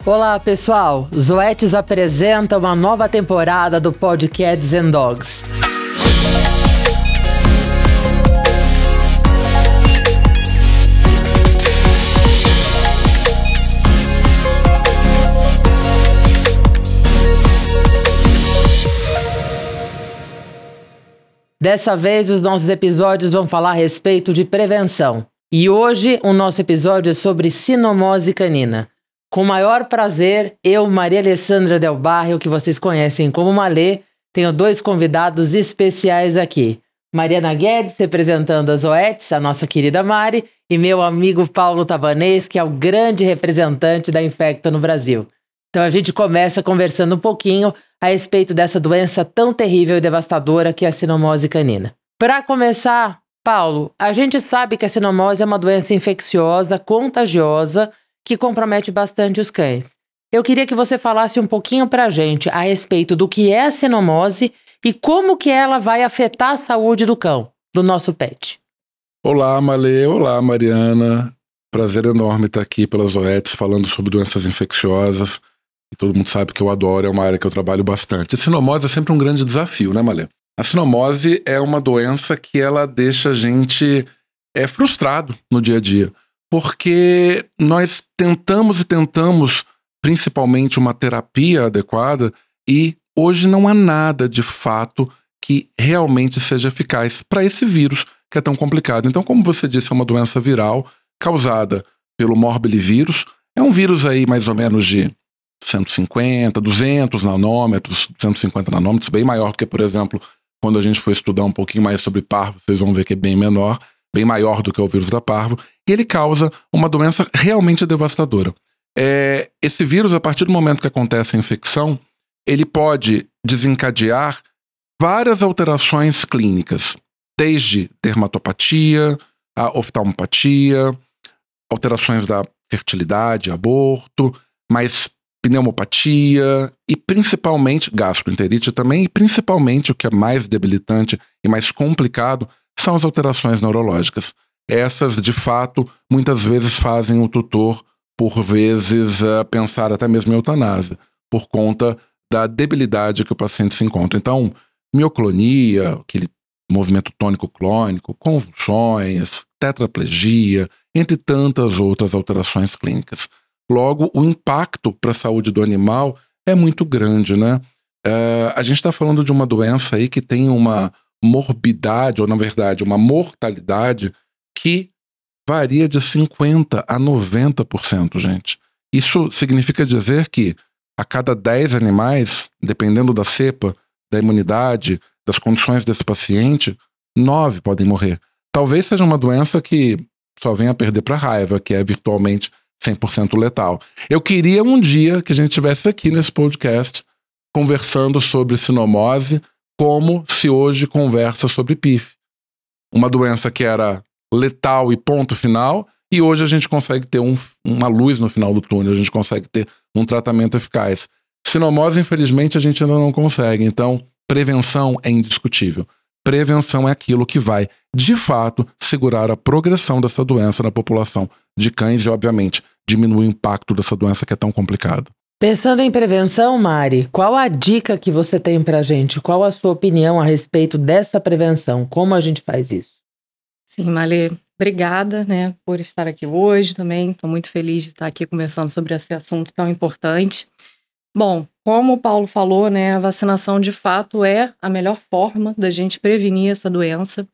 Olá, pessoal! Zoetis apresenta uma nova temporada do Podcasts and Dogs. Dessa vez, os nossos episódios vão falar a respeito de prevenção. E hoje, o nosso episódio é sobre sinomose canina. Com o maior prazer, eu, Maria Alessandra Del Barrio, que vocês conhecem como Malê, tenho dois convidados especiais aqui. Mariana Guedes, representando a Zoetis, a nossa querida Mari, e meu amigo Paulo Tabanês, que é o grande representante da Infecto no Brasil. Então a gente começa conversando um pouquinho a respeito dessa doença tão terrível e devastadora que é a sinomose canina. Para começar, Paulo, a gente sabe que a sinomose é uma doença infecciosa, contagiosa, que compromete bastante os cães. Eu queria que você falasse um pouquinho para a gente a respeito do que é a sinomose e como que ela vai afetar a saúde do cão, do nosso pet. Olá, Malê. Olá, Mariana. Prazer enorme estar aqui pelas Zoetis falando sobre doenças infecciosas. E todo mundo sabe que eu adoro, é uma área que eu trabalho bastante. A sinomose é sempre um grande desafio, né, Malê? A sinomose é uma doença que ela deixa a gente frustrado no dia a dia. Porque nós tentamos, principalmente, uma terapia adequada e hoje não há nada de fato que realmente seja eficaz para esse vírus que é tão complicado. Então, como você disse, é uma doença viral causada pelo morbilivírus. É um vírus aí mais ou menos de 150, 200 nanômetros, 150 nanômetros, bem maior do que, por exemplo, quando a gente for estudar um pouquinho mais sobre parvo, vocês vão ver que é bem menor, bem maior do que o vírus da parvo, e ele causa uma doença realmente devastadora. Esse vírus, a partir do momento que acontece a infecção, ele pode desencadear várias alterações clínicas, desde dermatopatia, a oftalmopatia, alterações da fertilidade, aborto, mas pneumopatia e principalmente gastroenterite também, e principalmente o que é mais debilitante e mais complicado são as alterações neurológicas. Essas, de fato, muitas vezes fazem o tutor, por vezes, pensar até mesmo em eutanásia, por conta da debilidade que o paciente se encontra. Então, mioclonia, aquele movimento tônico-clônico, convulsões, tetraplegia, entre tantas outras alterações clínicas. Logo, o impacto para a saúde do animal é muito grande, né? A gente está falando de uma doença aí que tem uma morbidade, ou na verdade uma mortalidade que varia de 50% a 90%, gente. Isso significa dizer que a cada 10 animais, dependendo da cepa, da imunidade, das condições desse paciente, 9 podem morrer. Talvez seja uma doença que só venha a perder para a raiva, que é virtualmente 100% letal. Eu queria um dia que a gente estivesse aqui nesse podcast conversando sobre sinomose, como se hoje conversa sobre PIF. Uma doença que era letal e ponto final, e hoje a gente consegue ter uma luz no final do túnel, a gente consegue ter um tratamento eficaz. Sinomose, infelizmente, a gente ainda não consegue. Então, prevenção é indiscutível. Prevenção é aquilo que vai, de fato, segurar a progressão dessa doença na população de cães e, obviamente, diminuir o impacto dessa doença que é tão complicada. Pensando em prevenção, Mari, qual a dica que você tem pra gente? Qual a sua opinião a respeito dessa prevenção? Como a gente faz isso? Sim, Malê, obrigada, por estar aqui hoje também. Estou muito feliz de estar aqui conversando sobre esse assunto tão importante. Bom, como o Paulo falou, a vacinação de fato é a melhor forma da gente prevenir essa doença.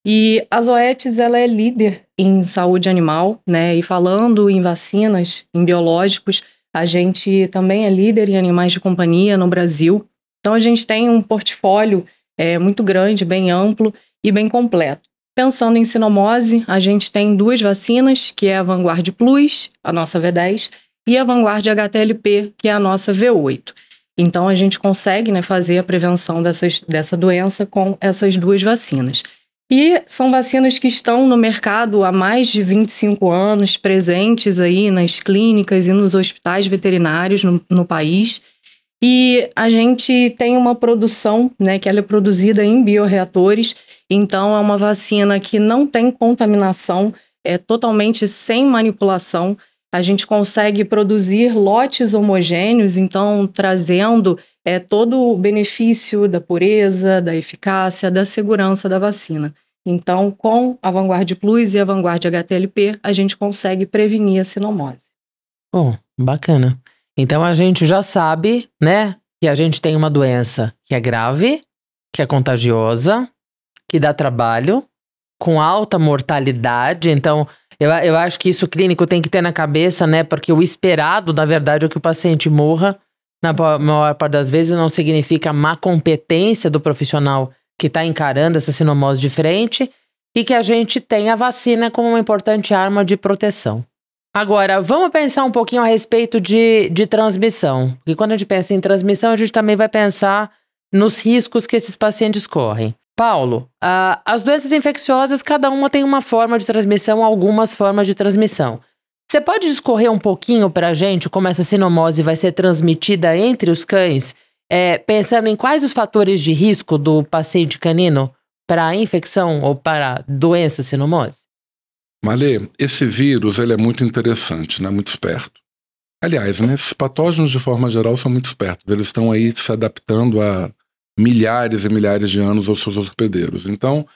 E a Zoetis, ela é líder em saúde animal, e falando em vacinas, em biológicos, a gente também é líder em animais de companhia no Brasil. Então a gente tem um portfólio muito grande, bem amplo e bem completo. Pensando em sinomose, a gente tem 2 vacinas, que é a Vanguard Plus, a nossa V10, e a Vanguard HTLP, que é a nossa V8. Então a gente consegue fazer a prevenção dessa doença com essas 2 vacinas. E são vacinas que estão no mercado há mais de 25 anos, presentes aí nas clínicas e nos hospitais veterinários no país. E a gente tem uma produção, que ela é produzida em bioreatores, então é uma vacina que não tem contaminação, é totalmente sem manipulação. a gente consegue produzir lotes homogêneos, então trazendo todo o benefício da pureza, da eficácia, da segurança da vacina. Então, com a Vanguard Plus e a Vanguard HTLP, a gente consegue prevenir a sinomose. Oh, bacana. Então a gente já sabe, né, que a gente tem uma doença que é grave, que é contagiosa, que dá trabalho, com alta mortalidade. Então, eu acho que isso o clínico tem que ter na cabeça, né, porque o esperado, na verdade, é que o paciente morra. Na maior parte das vezes não significa má competência do profissional que está encarando essa sinomose de frente e que a gente tem a vacina como uma importante arma de proteção. Agora, vamos pensar um pouquinho a respeito de transmissão. Porque quando a gente pensa em transmissão, a gente também vai pensar nos riscos que esses pacientes correm. Paulo, as doenças infecciosas, cada uma tem uma forma de transmissão, algumas formas de transmissão. Você pode discorrer um pouquinho para a gente como essa sinomose vai ser transmitida entre os cães, pensando em quais os fatores de risco do paciente canino para a infecção ou para a doença sinomose? Malê, esse vírus ele é muito interessante, né? Muito esperto. Aliás, né, esses patógenos de forma geral são muito espertos. Eles estão aí se adaptando a milhares e milhares de anos aos seus hospedeiros. Então,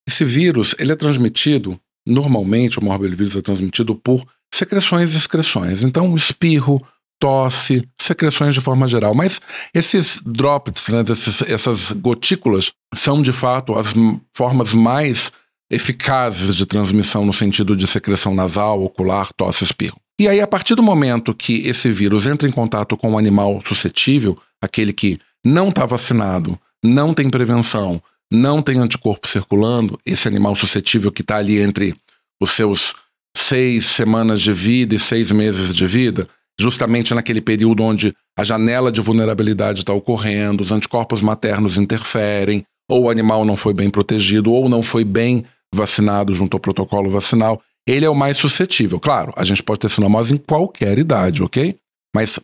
esse vírus ele é transmitido, normalmente o morbilivírus é transmitido por secreções e excreções. Então, espirro, tosse, secreções de forma geral. Mas esses droplets, né, essas gotículas, são de fato as formas mais eficazes de transmissão no sentido de secreção nasal, ocular, tosse, espirro. E aí, a partir do momento que esse vírus entra em contato com um animal suscetível, aquele que não está vacinado, não tem prevenção, não tem anticorpo circulando, esse animal suscetível que está ali entre os seus 6 semanas de vida e 6 meses de vida, justamente naquele período onde a janela de vulnerabilidade está ocorrendo, os anticorpos maternos interferem, ou o animal não foi bem protegido, ou não foi bem vacinado junto ao protocolo vacinal, ele é o mais suscetível. Claro, a gente pode ter sinomose em qualquer idade, ok? Mas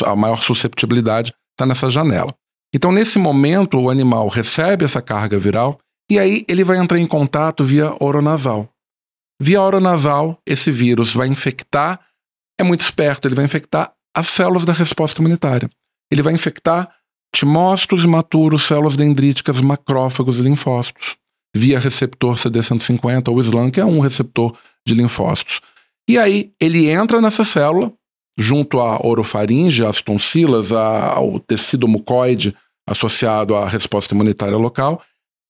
a maior susceptibilidade está nessa janela. Então, nesse momento, o animal recebe essa carga viral e aí ele vai entrar em contato via oronasal. Via oronasal, esse vírus vai infectar, é muito esperto, ele vai infectar as células da resposta imunitária. Ele vai infectar timócitos imaturos, células dendríticas, macrófagos e linfócitos, via receptor CD150 ou SLAM, que é um receptor de linfócitos. E aí ele entra nessa célula, junto à orofaringe, às tonsilas, ao tecido mucoide associado à resposta imunitária local,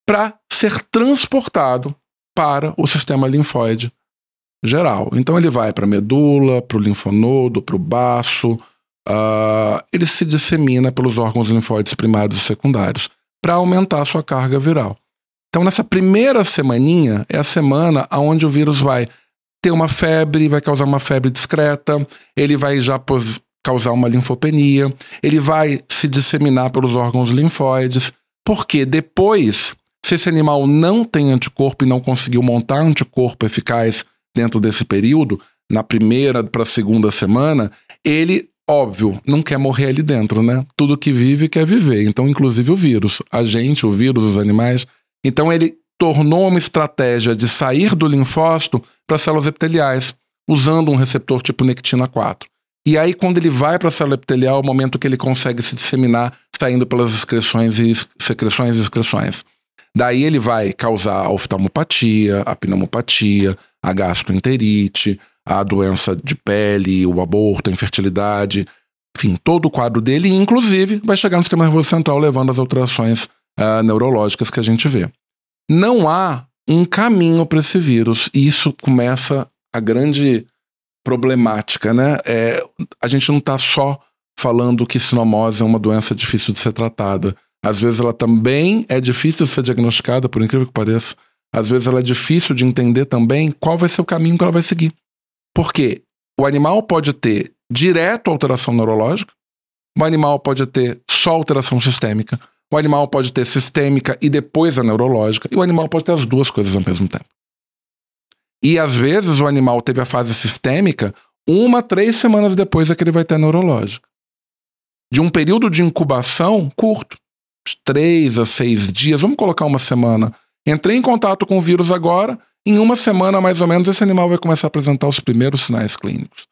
para ser transportado para o sistema linfóide geral. Então ele vai para a medula, para o linfonodo, para o baço, ele se dissemina pelos órgãos linfóides primários e secundários para aumentar a sua carga viral. Então nessa primeira semaninha é a semana onde o vírus vai ter uma febre, vai causar uma febre discreta, ele vai já causar uma linfopenia, ele vai se disseminar pelos órgãos linfóides, porque depois, se esse animal não tem anticorpo e não conseguiu montar anticorpo eficaz dentro desse período, na primeira para a segunda semana, ele, óbvio, não quer morrer ali dentro, né? Tudo que vive quer viver, então inclusive o vírus, a gente, o vírus, os animais. Então ele tornou uma estratégia de sair do linfócito para células epiteliais, usando um receptor tipo nectina 4. E aí, quando ele vai para a célula epitelial, é o momento que ele consegue se disseminar, saindo pelas secreções e excreções. Daí ele vai causar a oftalmopatia, a pneumopatia, a gastroenterite, a doença de pele, o aborto, a infertilidade, enfim, todo o quadro dele, e inclusive vai chegar no sistema nervoso central, levando as alterações neurológicas que a gente vê. Não há um caminho para esse vírus, e isso começa a grande problemática, né? A gente não está só falando que sinomose é uma doença difícil de ser tratada. Às vezes ela também é difícil de ser diagnosticada, por incrível que pareça. Às vezes ela é difícil de entender também qual vai ser o caminho que ela vai seguir. Porque o animal pode ter direto alteração neurológica, o animal pode ter só alteração sistêmica, o animal pode ter sistêmica e depois a neurológica, e o animal pode ter as duas coisas ao mesmo tempo. E às vezes o animal teve a fase sistêmica 1-3 semanas depois é que ele vai ter a neurológica. De um período de incubação curto, de 3 a 6 dias, vamos colocar uma semana. Entrei em contato com o vírus agora, em uma semana mais ou menos esse animal vai começar a apresentar os primeiros sinais clínicos.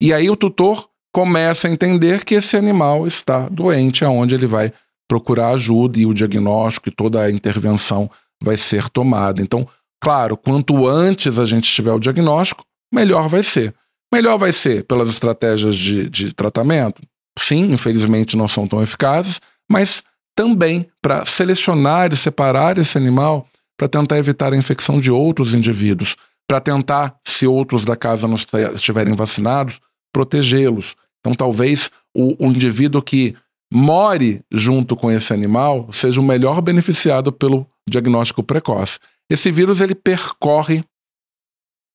E aí o tutor começa a entender que esse animal está doente, aonde ele vai procurar ajuda e o diagnóstico e toda a intervenção vai ser tomada. Então, claro, quanto antes a gente tiver o diagnóstico, melhor vai ser. Melhor vai ser pelas estratégias de tratamento? Sim, infelizmente não são tão eficazes, mas também para selecionar e separar esse animal para tentar evitar a infecção de outros indivíduos, para tentar, se outros da casa não estiverem vacinados, protegê-los. Então, talvez o indivíduo que more junto com esse animal seja o melhor beneficiado pelo diagnóstico precoce. Esse vírus, ele percorre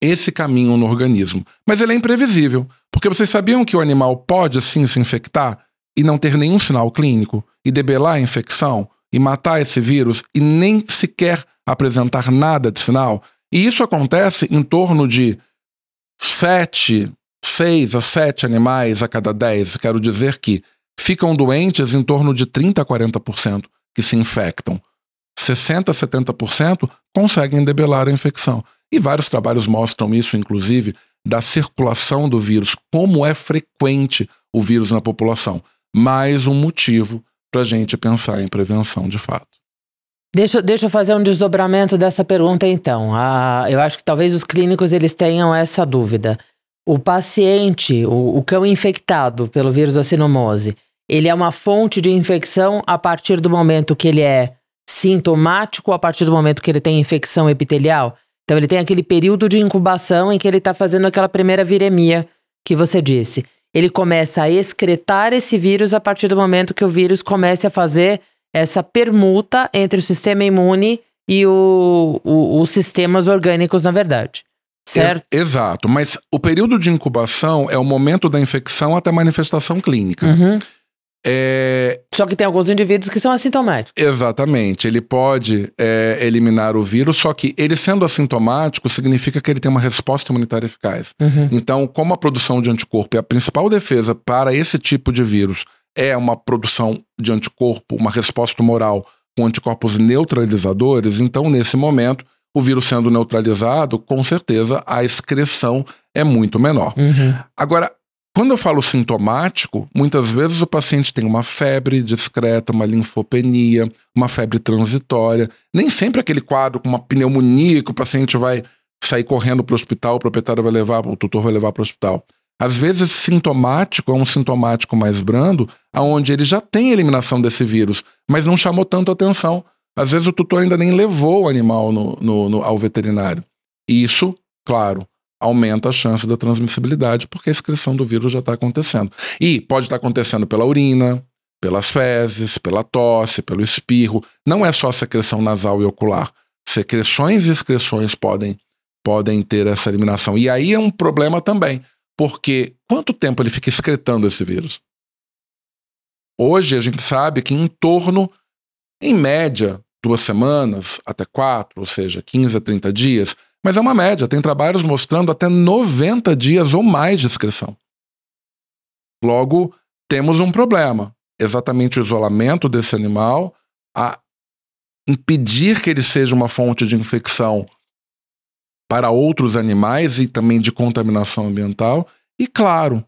esse caminho no organismo. Mas ele é imprevisível, porque vocês sabiam que o animal pode, sim, se infectar e não ter nenhum sinal clínico, e debelar a infecção, e matar esse vírus, e nem sequer apresentar nada de sinal? E isso acontece em torno de 6 a 7 animais a cada 10. Quero dizer que ficam doentes em torno de 30% a 40% que se infectam. 60% a 70% conseguem debelar a infecção. E vários trabalhos mostram isso, inclusive, da circulação do vírus, como é frequente o vírus na população. Mais um motivo para a gente pensar em prevenção de fato. Deixa eu fazer um desdobramento dessa pergunta, então. Eu acho que talvez os clínicos eles tenham essa dúvida. O paciente, o cão infectado pelo vírus da sinomose, ele é uma fonte de infecção a partir do momento que ele é sintomático ou a partir do momento que ele tem infecção epitelial? Então ele tem aquele período de incubação em que ele está fazendo aquela primeira viremia que você disse. Ele começa a excretar esse vírus a partir do momento que o vírus comece a fazer essa permuta entre o sistema imune e os sistemas orgânicos, na verdade. Certo? Exato, mas o período de incubação é o momento da infecção até a manifestação clínica. Uhum. Só que tem alguns indivíduos que são assintomáticos. Exatamente, ele pode eliminar o vírus, só que ele sendo assintomático significa que ele tem uma resposta imunitária eficaz. Uhum. Então, como a produção de anticorpo é a principal defesa para esse tipo de vírus, é uma produção de anticorpo, uma resposta humoral com anticorpos neutralizadores, então nesse momento, o vírus sendo neutralizado, com certeza a excreção é muito menor. Uhum. Agora, quando eu falo sintomático, muitas vezes o paciente tem uma febre discreta, uma linfopenia, uma febre transitória. Nem sempre aquele quadro com uma pneumonia que o paciente vai sair correndo para o hospital, o tutor vai levar para o hospital. Às vezes sintomático é um sintomático mais brando, onde ele já tem eliminação desse vírus, mas não chamou tanto atenção. Às vezes o tutor ainda nem levou o animal ao veterinário. E isso, claro, aumenta a chance da transmissibilidade, porque a excreção do vírus já está acontecendo. E pode estar acontecendo pela urina, pelas fezes, pela tosse, pelo espirro. Não é só secreção nasal e ocular. Secreções e excreções podem ter essa eliminação. E aí é um problema também, porque quanto tempo ele fica excretando esse vírus? Hoje a gente sabe que em torno, em média, 2 semanas até 4, ou seja, 15 a 30 dias, mas é uma média, tem trabalhos mostrando até 90 dias ou mais de excreção. Logo, temos um problema, exatamente o isolamento desse animal, a impedir que ele seja uma fonte de infecção para outros animais e também de contaminação ambiental, e claro,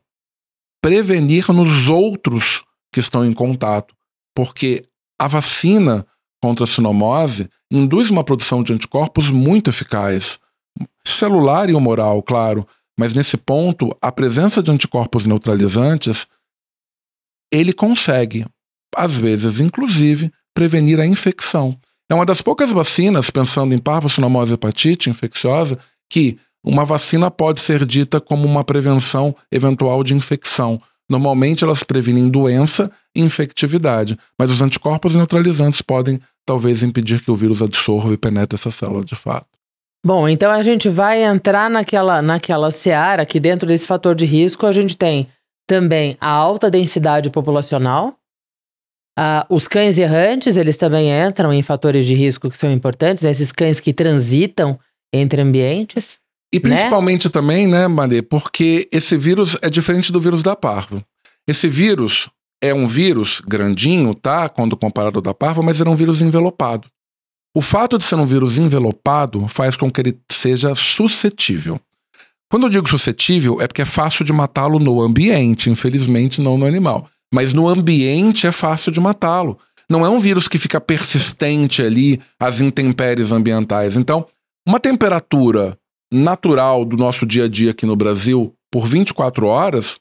prevenir nos outros que estão em contato, porque a vacina contra a sinomose induz uma produção de anticorpos muito eficaz, celular e humoral, claro, mas nesse ponto, a presença de anticorpos neutralizantes, ele consegue, às vezes, inclusive, prevenir a infecção. É uma das poucas vacinas, pensando em parvossinomose hepatite infecciosa, que uma vacina pode ser dita como uma prevenção eventual de infecção. Normalmente elas previnem doença e infectividade, mas os anticorpos neutralizantes podem, talvez, impedir que o vírus absorva e penetre essa célula de fato. Bom, então a gente vai entrar naquela seara que dentro desse fator de risco a gente tem também a alta densidade populacional, os cães errantes, eles também entram em fatores de risco que são importantes, esses cães que transitam entre ambientes. E principalmente também, né, Marê, porque esse vírus é diferente do vírus da parvo. Esse vírus é um vírus grandinho, tá, quando comparado ao da parvo, mas ele é um vírus envelopado. O fato de ser um vírus envelopado faz com que ele seja suscetível. Quando eu digo suscetível, é porque é fácil de matá-lo no ambiente, infelizmente não no animal. Mas no ambiente é fácil de matá-lo. Não é um vírus que fica persistente ali às intempéries ambientais. Então, uma temperatura natural do nosso dia a dia aqui no Brasil por 24 horas,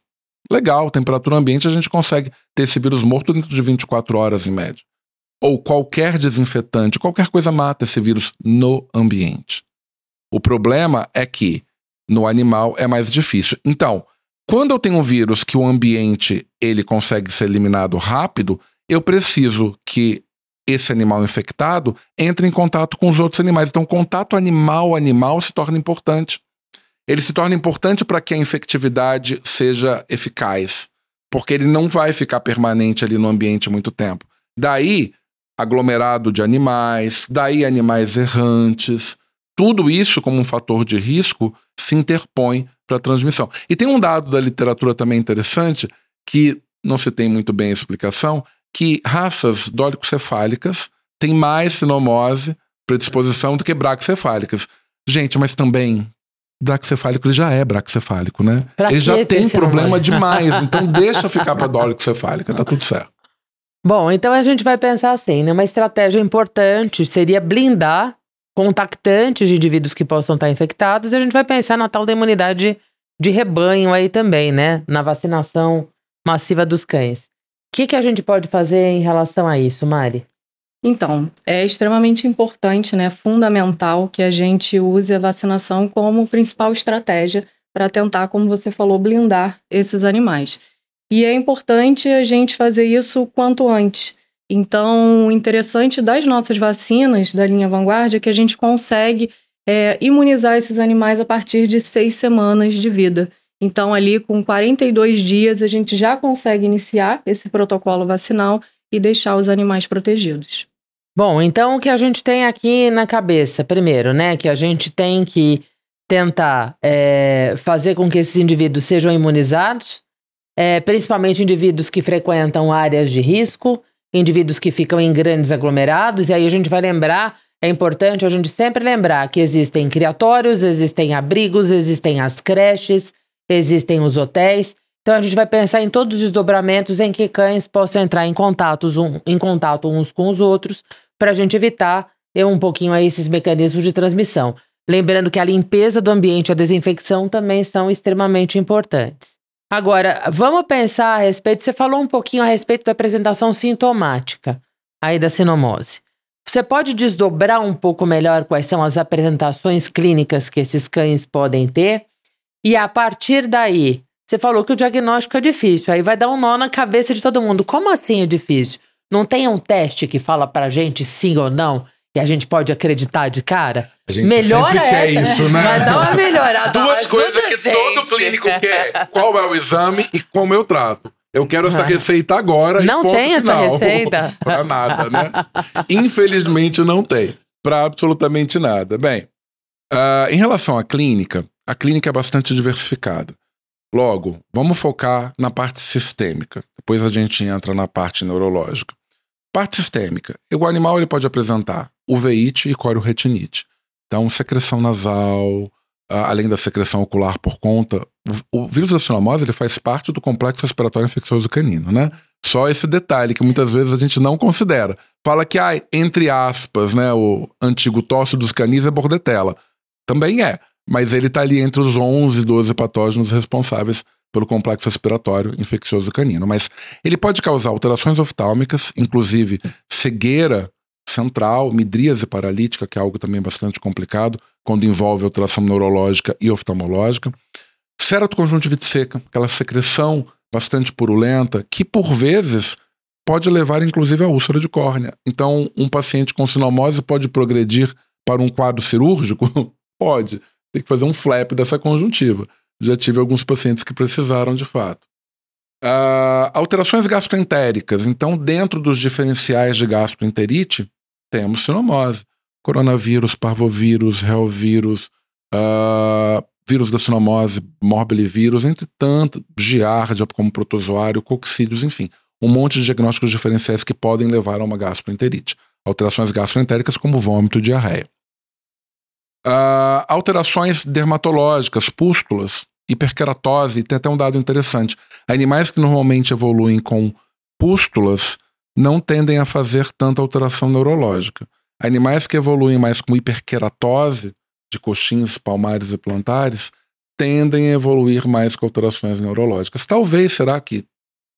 legal, temperatura ambiente a gente consegue ter esse vírus morto dentro de 24 horas em média. Ou qualquer desinfetante, qualquer coisa mata esse vírus no ambiente. O problema é que no animal é mais difícil. Então, quando eu tenho um vírus que o ambiente ele consegue ser eliminado rápido, eu preciso que esse animal infectado entre em contato com os outros animais. Então, o contato animal-animal se torna importante. Ele se torna importante para que a infectividade seja eficaz, porque ele não vai ficar permanente ali no ambiente muito tempo. Daí, aglomerado de animais, daí animais errantes, tudo isso como um fator de risco se interpõe para a transmissão. E tem um dado da literatura também interessante, que não se tem muito bem a explicação, que raças dólicocefálicas têm mais sinomose, predisposição, do que braquicefálicas. Gente, mas também, braquicefálico ele já é braquicefálico, né? Ele já tem problema demais, então deixa ficar para dólicocefálica, tá tudo certo. Bom, então a gente vai pensar assim, né? Uma estratégia importante seria blindar contactantes de indivíduos que possam estar infectados, e a gente vai pensar na tal da imunidade de rebanho aí também, né? Na vacinação massiva dos cães. O que a gente pode fazer em relação a isso, Mari? Então, é extremamente importante, né? Fundamental que a gente use a vacinação como principal estratégia para tentar, como você falou, blindar esses animais. E é importante a gente fazer isso quanto antes. Então, o interessante das nossas vacinas, da linha Vanguardia, é que a gente consegue imunizar esses animais a partir de 6 semanas de vida. Então, ali com 42 dias, a gente já consegue iniciar esse protocolo vacinal e deixar os animais protegidos. Bom, então o que a gente tem aqui na cabeça, primeiro, né, que a gente tem que tentar fazer com que esses indivíduos sejam imunizados, principalmente indivíduos que frequentam áreas de risco, indivíduos que ficam em grandes aglomerados, e aí a gente vai lembrar, é importante a gente sempre lembrar que existem criatórios, existem abrigos, existem as creches, existem os hotéis. Então a gente vai pensar em todos os desdobramentos em que cães possam entrar em contato uns com os outros, para a gente evitar um pouquinho aí esses mecanismos de transmissão. Lembrando que a limpeza do ambiente e a desinfecção também são extremamente importantes. Agora, vamos pensar a respeito, você falou um pouquinho a respeito da apresentação sintomática aí da sinomose. Você pode desdobrar um pouco melhor quais são as apresentações clínicas que esses cães podem ter? E a partir daí, você falou que o diagnóstico é difícil, aí vai dar um nó na cabeça de todo mundo. Como assim é difícil? Não tem um teste que fala pra gente sim ou não? E a gente pode acreditar de cara? A gente melhora sempre quer essa, isso, né? Vai dar uma melhorada. Duas coisas que todo clínico quer. Qual é o exame e como eu trato. Eu quero essa receita agora. Não e ponto tem final. essa receita? Pra nada, né? Infelizmente não tem. Pra absolutamente nada. Bem, em relação à clínica, a clínica é bastante diversificada. Logo, vamos focar na parte sistêmica. Depois a gente entra na parte neurológica. Parte sistêmica. O animal ele pode apresentar uveíte e corioretinite. Então, secreção nasal, além da secreção ocular por conta. O vírus da sinomose ele faz parte do complexo respiratório infeccioso canino, né? Só esse detalhe que muitas vezes a gente não considera. Fala que, entre aspas, né, o antigo tosse dos canis é bordetela. Também é. Mas ele está ali entre os 11, 12 patógenos responsáveis pelo complexo respiratório infeccioso canino. Mas ele pode causar alterações oftálmicas, inclusive cegueira central, midríase paralítica, que é algo também bastante complicado, quando envolve alteração neurológica e oftalmológica. Ceratoconjuntivite seca, aquela secreção bastante purulenta, que por vezes pode levar inclusive a úlcera de córnea. Então, um paciente com sinomose pode progredir para um quadro cirúrgico? Pode. Tem que fazer um flap dessa conjuntiva. Já tive alguns pacientes que precisaram de fato. Alterações gastroentéricas. Então, dentro dos diferenciais de gastroenterite, temos sinomose. Coronavírus, parvovírus, reovírus, vírus da sinomose, morbilivírus, entre tanto, giardia como protozoário, coccídeos, enfim. Um monte de diagnósticos diferenciais que podem levar a uma gastroenterite. Alterações gastroentéricas como vômito e diarreia. Alterações dermatológicas, pústulas, hiperkeratose, e tem até um dado interessante. Animais que normalmente evoluem com pústulas não tendem a fazer tanta alteração neurológica. Animais que evoluem mais com hiperkeratose, de coxins, palmares e plantares, tendem a evoluir mais com alterações neurológicas. Talvez, será que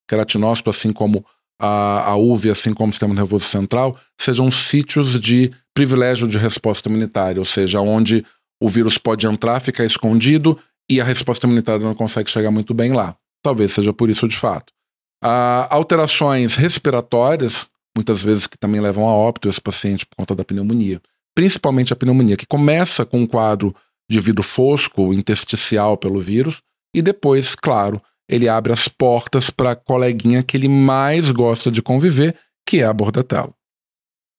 queratinócito, assim como a uve, assim como o sistema nervoso central, sejam sítios de privilégio de resposta imunitária, ou seja, onde o vírus pode entrar, ficar escondido e a resposta imunitária não consegue chegar muito bem lá. Talvez seja por isso de fato. Alterações respiratórias, muitas vezes que também levam a óbito esse paciente por conta da pneumonia. Principalmente a pneumonia, que começa com um quadro de vidro fosco, intersticial pelo vírus, e depois, claro, ele abre as portas para a coleguinha que ele mais gosta de conviver, que é a bordetela,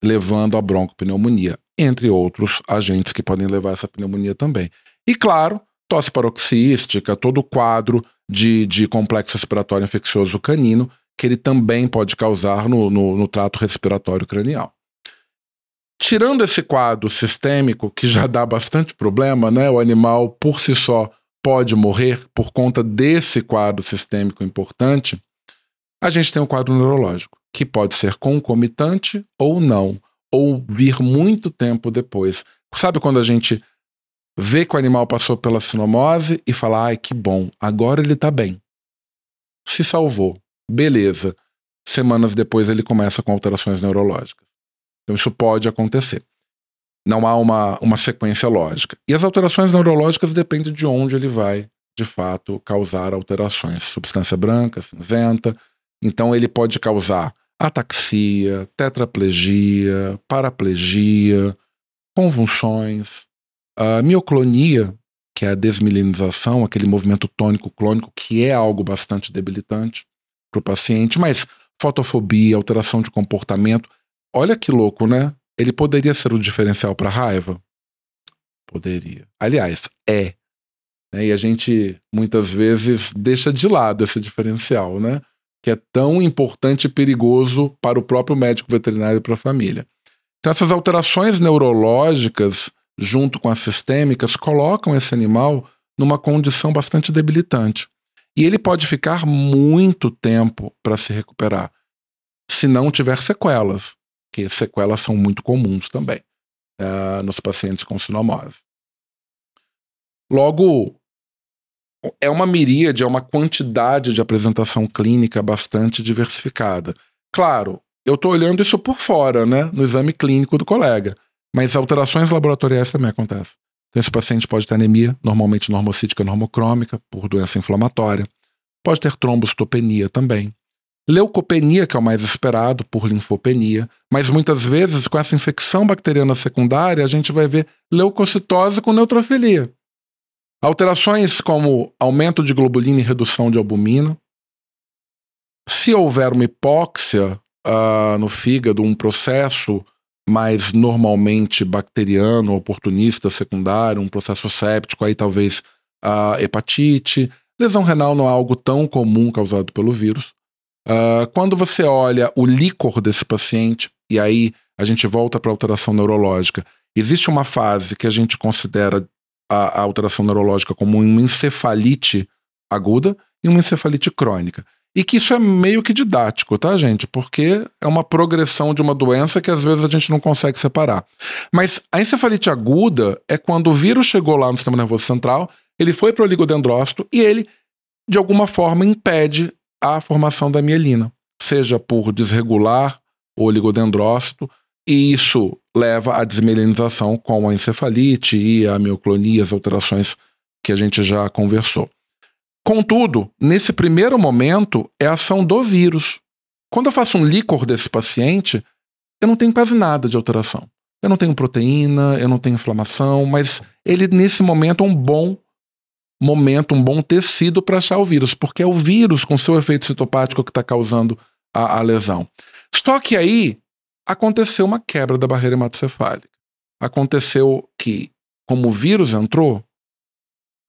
levando a broncopneumonia, entre outros agentes que podem levar essa pneumonia também. E claro, tosse paroxística, todo o quadro de complexo respiratório infeccioso canino, que ele também pode causar no trato respiratório cranial. Tirando esse quadro sistêmico, que já dá bastante problema, né? O animal por si só pode morrer por conta desse quadro sistêmico importante, a gente tem um quadro neurológico, que pode ser concomitante ou não, ou vir muito tempo depois. Sabe quando a gente vê que o animal passou pela sinomose e fala, ai, que bom, agora ele tá bem. Se salvou, beleza. Semanas depois ele começa com alterações neurológicas. Então isso pode acontecer. Não há uma sequência lógica. E as alterações neurológicas dependem de onde ele vai, de fato, causar alterações. Substância branca, cinzenta. Então ele pode causar ataxia, tetraplegia, paraplegia, convulsões, mioclonia, que é a desmilinização, aquele movimento tônico-clônico, que é algo bastante debilitante para o paciente, mas fotofobia, alteração de comportamento. Olha que louco, né? Ele poderia ser o diferencial para raiva? Poderia. Aliás, é. E a gente, muitas vezes, deixa de lado esse diferencial, né? Que é tão importante e perigoso para o próprio médico veterinário e para a família. Então, essas alterações neurológicas, junto com as sistêmicas, colocam esse animal numa condição bastante debilitante. E ele pode ficar muito tempo para se recuperar, se não tiver sequelas, que sequelas são muito comuns também nos pacientes com sinomose. Logo, é uma miríade, é uma quantidade de apresentação clínica bastante diversificada. Claro, eu estou olhando isso por fora, né, no exame clínico do colega, mas alterações laboratoriais também acontecem. Então, esse paciente pode ter anemia, normalmente normocítica normocrômica, por doença inflamatória. Pode ter trombocitopenia também. Leucopenia, que é o mais esperado, por linfopenia, mas muitas vezes com essa infecção bacteriana secundária a gente vai ver leucocitose com neutrofilia. Alterações como aumento de globulina e redução de albumina. Se houver uma hipóxia no fígado, um processo mais normalmente bacteriano, oportunista, secundário, um processo séptico, aí talvez hepatite. Lesão renal não é algo tão comum causado pelo vírus. Quando você olha o líquor desse paciente, e aí a gente volta para a alteração neurológica, existe uma fase que a gente considera a alteração neurológica como uma encefalite aguda e uma encefalite crônica. E que isso é meio que didático, tá, gente? Porque é uma progressão de uma doença que às vezes a gente não consegue separar. Mas a encefalite aguda é quando o vírus chegou lá no sistema nervoso central, ele foi para o oligodendrócito e ele, de alguma forma, impede a formação da mielina, seja por desregular o oligodendrócito, e isso leva à desmielinização com a encefalite e a mioclonia, as alterações que a gente já conversou. Contudo, nesse primeiro momento, é a ação do vírus. Quando eu faço um líquor desse paciente, eu não tenho quase nada de alteração. Eu não tenho proteína, eu não tenho inflamação, mas ele, nesse momento, é um bom momento, um bom tecido para achar o vírus, porque é o vírus com seu efeito citopático que está causando a lesão. Só que aí aconteceu uma quebra da barreira hematocefálica. Aconteceu que, como o vírus entrou,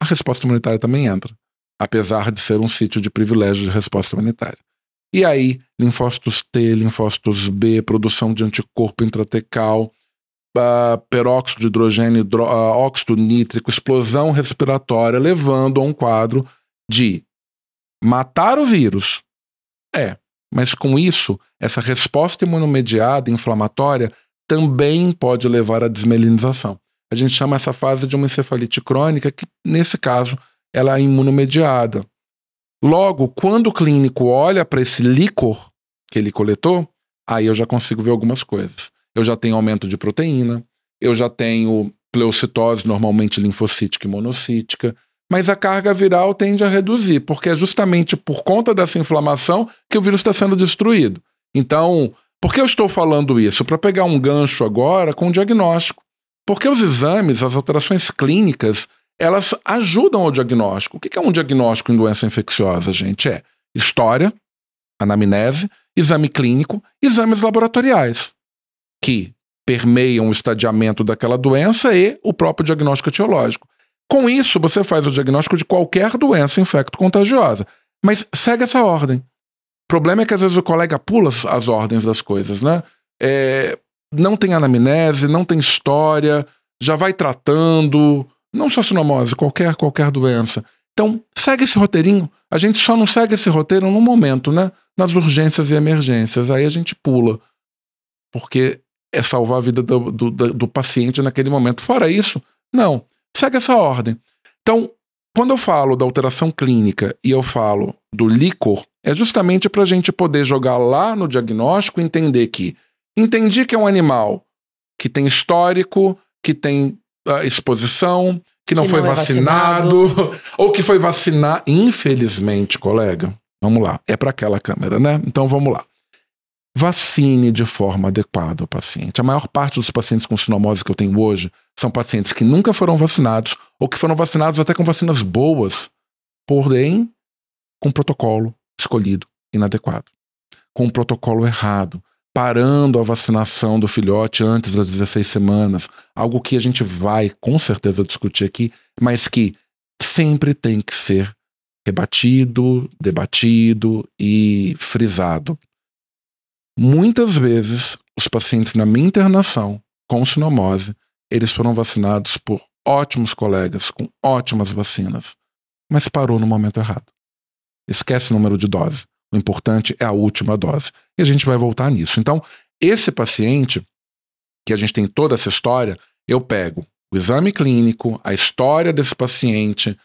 a resposta imunitária também entra, apesar de ser um sítio de privilégio de resposta imunitária. E aí, linfócitos T, linfócitos B, produção de anticorpo intratecal, peróxido de hidrogênio, óxido nítrico, explosão respiratória, levando a um quadro de matar o vírus. Mas com isso, essa resposta imunomediada inflamatória também pode levar à desmelinização. A gente chama essa fase de uma encefalite crônica, que nesse caso ela é imunomediada. Logo, quando o clínico olha para esse líquor que ele coletou, aí eu já consigo ver algumas coisas. Eu já tenho aumento de proteína, eu já tenho pleocitose, normalmente linfocítica e monocítica, mas a carga viral tende a reduzir, porque é justamente por conta dessa inflamação que o vírus está sendo destruído. Então, por que eu estou falando isso? Para pegar um gancho agora com o diagnóstico. Porque os exames, as alterações clínicas, elas ajudam ao diagnóstico. O que é um diagnóstico em doença infecciosa, gente? É história, anamnese, exame clínico, exames laboratoriais, que permeiam o estadiamento daquela doença e o próprio diagnóstico etiológico. Com isso, você faz o diagnóstico de qualquer doença infecto-contagiosa. Mas segue essa ordem. O problema é que às vezes o colega pula as ordens das coisas, né? Não tem anamnese, não tem história, já vai tratando, não só sinomose, qualquer doença. Então, segue esse roteirinho. A gente só não segue esse roteiro no momento, né? Nas urgências e emergências. Aí a gente pula, porque é salvar a vida do paciente naquele momento. Fora isso, não. Segue essa ordem. Então, quando eu falo da alteração clínica e eu falo do líquor, é justamente para a gente poder jogar lá no diagnóstico e entender que entendi que é um animal que tem histórico, que tem exposição, que não foi vacinado, ou que foi vacinado. Infelizmente, colega, vamos lá, é para aquela câmera, né? Então vamos lá. Vacine de forma adequada o paciente. A maior parte dos pacientes com sinomose que eu tenho hoje são pacientes que nunca foram vacinados ou que foram vacinados até com vacinas boas, porém com protocolo escolhido inadequado, com um protocolo errado, parando a vacinação do filhote antes das 16 semanas, algo que a gente vai com certeza discutir aqui, mas que sempre tem que ser rebatido, debatido e frisado. Muitas vezes, os pacientes na minha internação com sinomose, eles foram vacinados por ótimos colegas, com ótimas vacinas, mas parou no momento errado. Esquece o número de dose. O importante é a última dose. E a gente vai voltar nisso. Então, esse paciente, que a gente tem toda essa história, eu pego o exame clínico, a história desse paciente,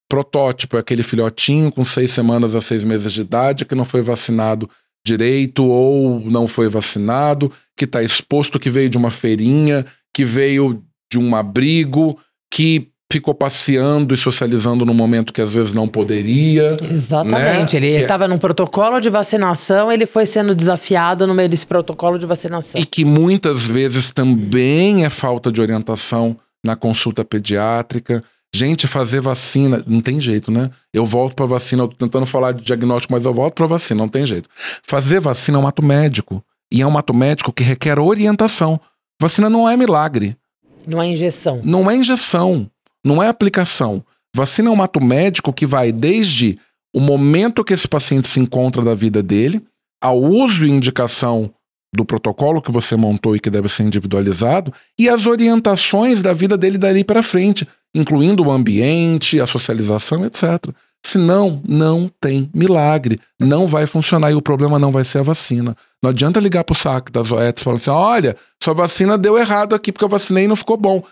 protótipo é aquele filhotinho com 6 semanas a 6 meses de idade que não foi vacinado direito ou não foi vacinado, que está exposto, que veio de uma feirinha, que veio de um abrigo, que ficou passeando e socializando num momento que às vezes não poderia. Exatamente, né? Ele estava num protocolo de vacinação, ele foi sendo desafiado no meio desse protocolo de vacinação. E que muitas vezes também é falta de orientação na consulta pediátrica. Gente, fazer vacina, não tem jeito, né? Eu volto pra vacina, eu tô tentando falar de diagnóstico, mas eu volto pra vacina, não tem jeito. Fazer vacina é um ato médico, e é um ato médico que requer orientação. Vacina não é milagre. Não é injeção. Não é injeção, não é aplicação. Vacina é um ato médico que vai desde o momento que esse paciente se encontra da vida dele, ao uso e indicação do protocolo que você montou e que deve ser individualizado, e as orientações da vida dele dali para frente, incluindo o ambiente, a socialização, etc. Senão, não tem milagre, não vai funcionar e o problema não vai ser a vacina. Não adianta ligar pro saco das OETs falando assim, olha, sua vacina deu errado aqui porque eu vacinei e não ficou bom.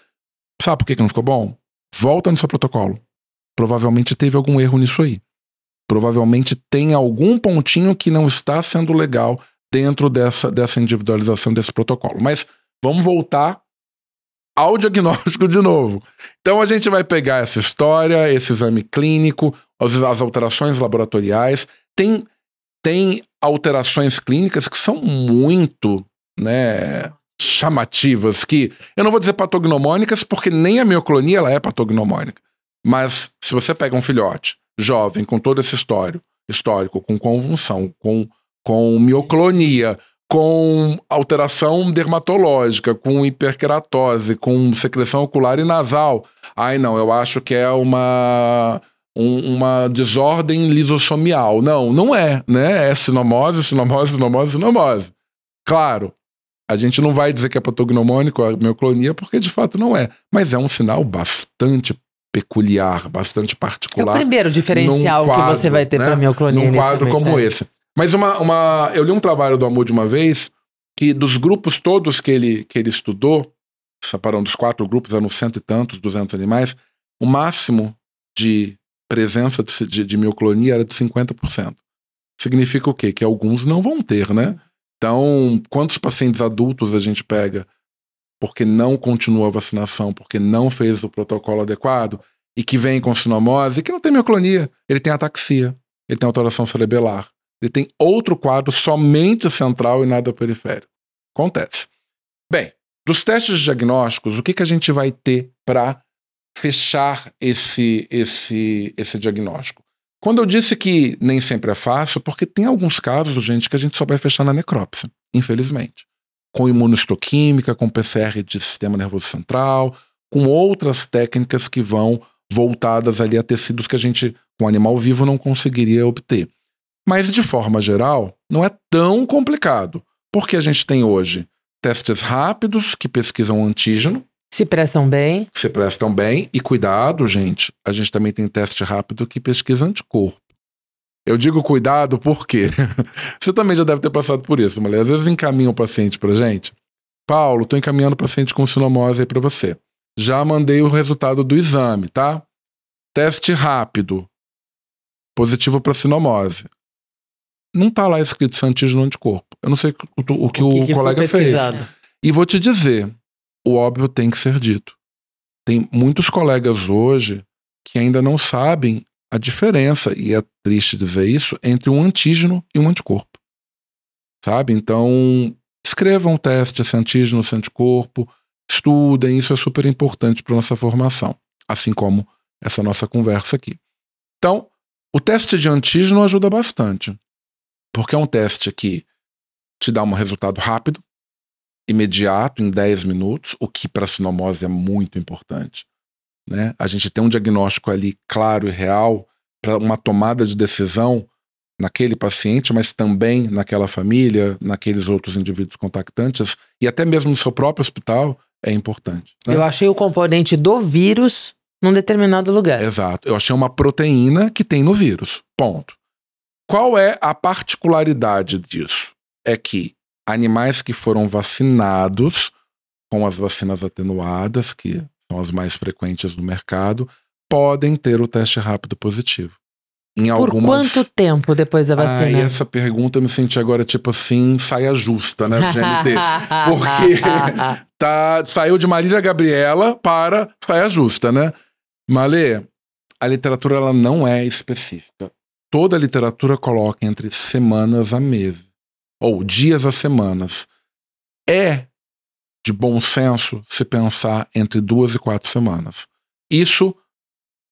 Sabe por que não ficou bom? Volta no seu protocolo. Provavelmente teve algum erro nisso aí. Provavelmente tem algum pontinho que não está sendo legal dentro dessa individualização desse protocolo. Mas vamos voltar ao diagnóstico de novo. Então a gente vai pegar essa história, esse exame clínico, as alterações laboratoriais. Tem alterações clínicas que são muito, né, chamativas, que eu não vou dizer patognomônicas, porque nem a mioclonia ela é patognomônica. Mas se você pega um filhote jovem com todo esse histórico, com convulsão, com mioclonia, com alteração dermatológica, com hiperqueratose, com secreção ocular e nasal. Não, eu acho que é uma desordem lisossomial. Não é, né? É sinomose. Claro, A gente não vai dizer que é patognomônico a mioclonia, porque de fato não é. Mas é um sinal bastante peculiar, bastante particular. É o primeiro diferencial quadro, que você vai ter, né, para mioclonia. Num quadro como esse. Mas eu li um trabalho do Hamoud uma vez, que dos grupos todos que ele estudou, separando dos 4 grupos, eram 100 e tantos, 200 animais, o máximo de presença de mioclonia era de 50%. Significa o quê? Que alguns não vão ter, né? Então, quantos pacientes adultos a gente pega porque não continua a vacinação, porque não fez o protocolo adequado, e que vem com sinomose, e que não tem mioclonia, ele tem ataxia, ele tem alteração cerebelar, ele tem outro quadro somente central e nada periférico. Acontece. Bem, dos testes diagnósticos, o que a gente vai ter para fechar esse diagnóstico? Quando eu disse que nem sempre é fácil, porque tem alguns casos, gente, que a gente só vai fechar na necrópsia, infelizmente. Com imunistoquímica, com PCR de sistema nervoso central, com outras técnicas que vão voltadas ali a tecidos que a gente, com animal vivo, não conseguiria obter. Mas, de forma geral, não é tão complicado, porque a gente tem hoje testes rápidos que pesquisam antígeno. Se prestam bem. Se prestam bem. E cuidado, gente, a gente também tem teste rápido que pesquisa anticorpo. Eu digo cuidado porque você também já deve ter passado por isso, mas às vezes encaminha o paciente pra gente. Paulo, tô encaminhando o paciente com sinomose aí pra você. Já mandei o resultado do exame, tá? Teste rápido. Positivo pra sinomose. Não tá lá escrito se é antígeno ou anticorpo. Eu não sei o que o colega fez. E vou te dizer, o óbvio tem que ser dito. Tem muitos colegas hoje que ainda não sabem a diferença, e é triste dizer isso, entre um antígeno e um anticorpo. Sabe? Então, escrevam um teste se antígeno, se anticorpo, estudem, isso é super importante para nossa formação, assim como essa nossa conversa aqui. Então, o teste de antígeno ajuda bastante, porque é um teste que te dá um resultado rápido, imediato, em 10 minutos, o que para a sinomose é muito importante. Né? A gente tem um diagnóstico ali claro e real para uma tomada de decisão naquele paciente, mas também naquela família, naqueles outros indivíduos contactantes e até mesmo no seu próprio hospital, é importante. Né? Eu achei o componente do vírus num determinado lugar. Exato. Eu achei uma proteína que tem no vírus. Ponto. Qual é a particularidade disso? É que animais que foram vacinados com as vacinas atenuadas, que são as mais frequentes no mercado, podem ter o teste rápido positivo. Por quanto tempo depois da vacina? Essa pergunta eu me senti agora tipo assim, saia justa, né, do GNT. Porque saiu de Marília Gabriela para saia justa, né? Malê, a literatura ela não é específica. Toda a literatura coloca entre semanas a meses, ou dias a semanas. É de bom senso se pensar entre 2 e 4 semanas. Isso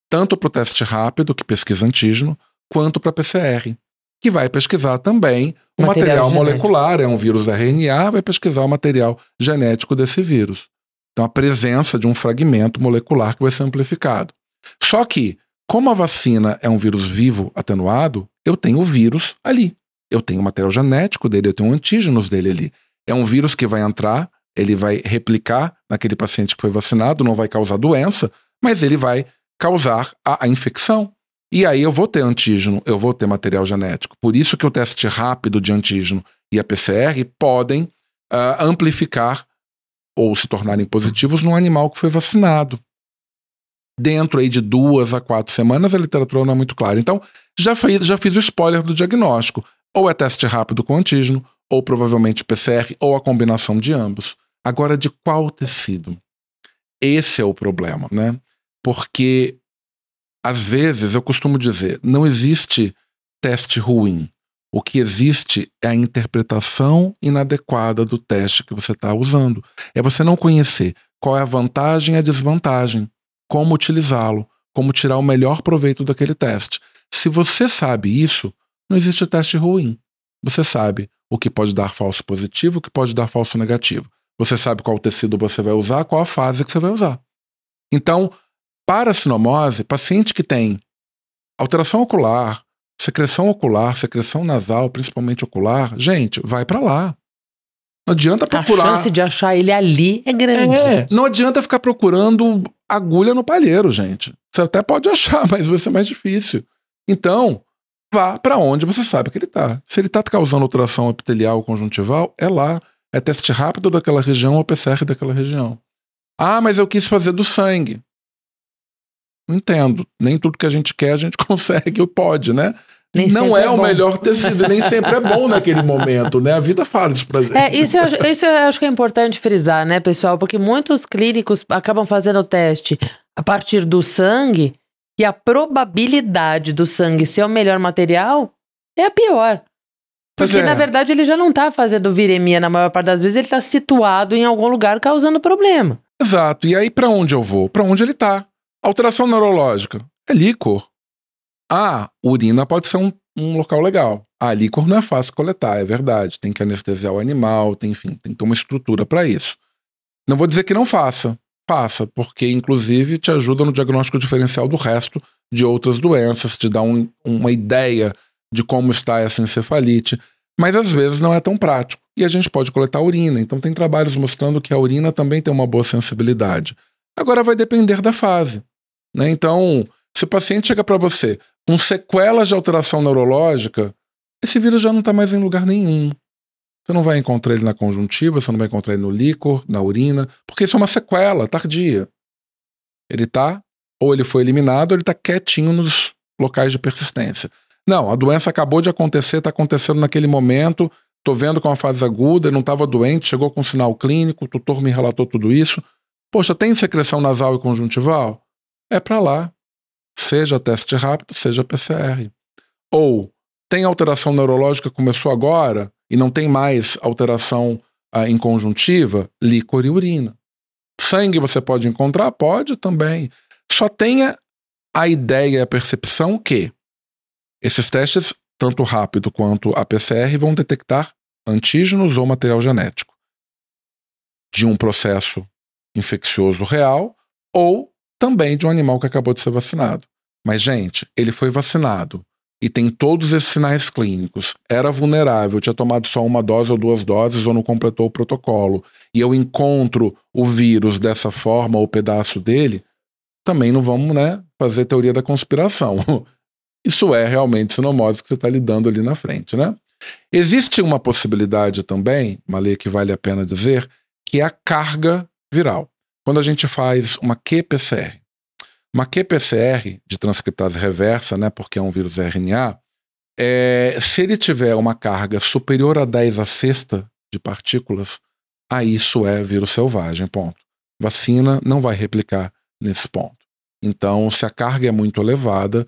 tanto para o teste rápido, que pesquisa antígeno, quanto para a PCR, que vai pesquisar também o material molecular, é um vírus RNA, vai pesquisar o material genético desse vírus. Então a presença de um fragmento molecular que vai ser amplificado. Só que, como a vacina é um vírus vivo atenuado, eu tenho o vírus ali. Eu tenho o material genético dele, eu tenho antígenos dele ali. É um vírus que vai entrar, ele vai replicar naquele paciente que foi vacinado, não vai causar doença, mas ele vai causar a infecção. E aí eu vou ter antígeno, eu vou ter material genético. Por isso que o teste rápido de antígeno e a PCR podem amplificar ou se tornarem positivos num animal que foi vacinado. Dentro aí de 2 a 4 semanas, a literatura não é muito clara. Então, já fiz o spoiler do diagnóstico. Ou é teste rápido com antígeno, ou provavelmente PCR, ou a combinação de ambos. Agora, de qual tecido? Esse é o problema, né? Porque, às vezes, eu costumo dizer, não existe teste ruim. O que existe é a interpretação inadequada do teste que você está usando. É você não conhecer qual é a vantagem e a desvantagem, como utilizá-lo, como tirar o melhor proveito daquele teste. Se você sabe isso, não existe teste ruim. Você sabe o que pode dar falso positivo, o que pode dar falso negativo. Você sabe qual tecido você vai usar, qual a fase que você vai usar. Então, para a sinomose, paciente que tem alteração ocular, secreção nasal, principalmente ocular, gente, vai para lá. Não adianta procurar... A chance de achar ele ali é grande. Não adianta ficar procurando agulha no palheiro, gente. Você até pode achar, mas vai ser mais difícil. Então, vá para onde você sabe que ele está. Se ele está causando alteração epitelial ou conjuntival, é lá. É teste rápido daquela região ou PCR daquela região. Ah, mas eu quis fazer do sangue. Não entendo. Nem tudo que a gente quer a gente consegue ou pode, né? Nem não é o bom. melhor tecido, nem sempre é bom naquele momento, né? A vida fala isso pra gente. Isso eu acho que é importante frisar, né, pessoal? Porque muitos clínicos acabam fazendo o teste a partir do sangue e a probabilidade do sangue ser o melhor material é a pior. Porque, na verdade, ele já não tá fazendo viremia na maior parte das vezes, ele tá situado em algum lugar causando problema. Exato. E aí, pra onde eu vou? Pra onde ele tá. Alteração neurológica. É líquor. Urina pode ser um local legal. Líquor não é fácil coletar, é verdade. Tem que anestesiar o animal, tem que ter uma estrutura para isso. Não vou dizer que não faça. Faça, porque inclusive te ajuda no diagnóstico diferencial do resto de outras doenças, te dá uma ideia de como está essa encefalite, mas às vezes não é tão prático. E a gente pode coletar urina, então tem trabalhos mostrando que a urina também tem uma boa sensibilidade. Agora vai depender da fase, né? Então, se o paciente chega para você com sequelas de alteração neurológica, esse vírus já não está mais em lugar nenhum. Você não vai encontrar ele na conjuntiva, você não vai encontrar ele no líquor, na urina, porque isso é uma sequela tardia. Ele tá, ou ele foi eliminado, ou ele está quietinho nos locais de persistência. Não, a doença acabou de acontecer, está acontecendo naquele momento, estou vendo com uma fase aguda, ele não estava doente, chegou com sinal clínico, o tutor me relatou tudo isso. Poxa, tem secreção nasal e conjuntival? É para lá. Seja teste rápido, seja PCR. Ou tem alteração neurológica, começou agora, e não tem mais alteração em conjuntiva, líquor e urina. Sangue você pode encontrar? Pode também. Só tenha a ideia e a percepção que esses testes, tanto rápido quanto a PCR, vão detectar antígenos ou material genético de um processo infeccioso real ou também de um animal que acabou de ser vacinado. Mas, gente, ele foi vacinado e tem todos esses sinais clínicos, era vulnerável, tinha tomado só 1 dose ou 2 doses ou não completou o protocolo, e eu encontro o vírus dessa forma ou pedaço dele, também não vamos, né, fazer teoria da conspiração. Isso é realmente sinomose que você está lidando ali na frente, né? Existe uma possibilidade também, Malê, que vale a pena dizer, que é a carga viral. Quando a gente faz uma qPCR. Uma qPCR de transcriptase reversa, né, porque é um vírus RNA, se ele tiver uma carga superior a 10 à sexta de partículas, aí isso é vírus selvagem, ponto. Vacina não vai replicar nesse ponto. Então, se a carga é muito elevada,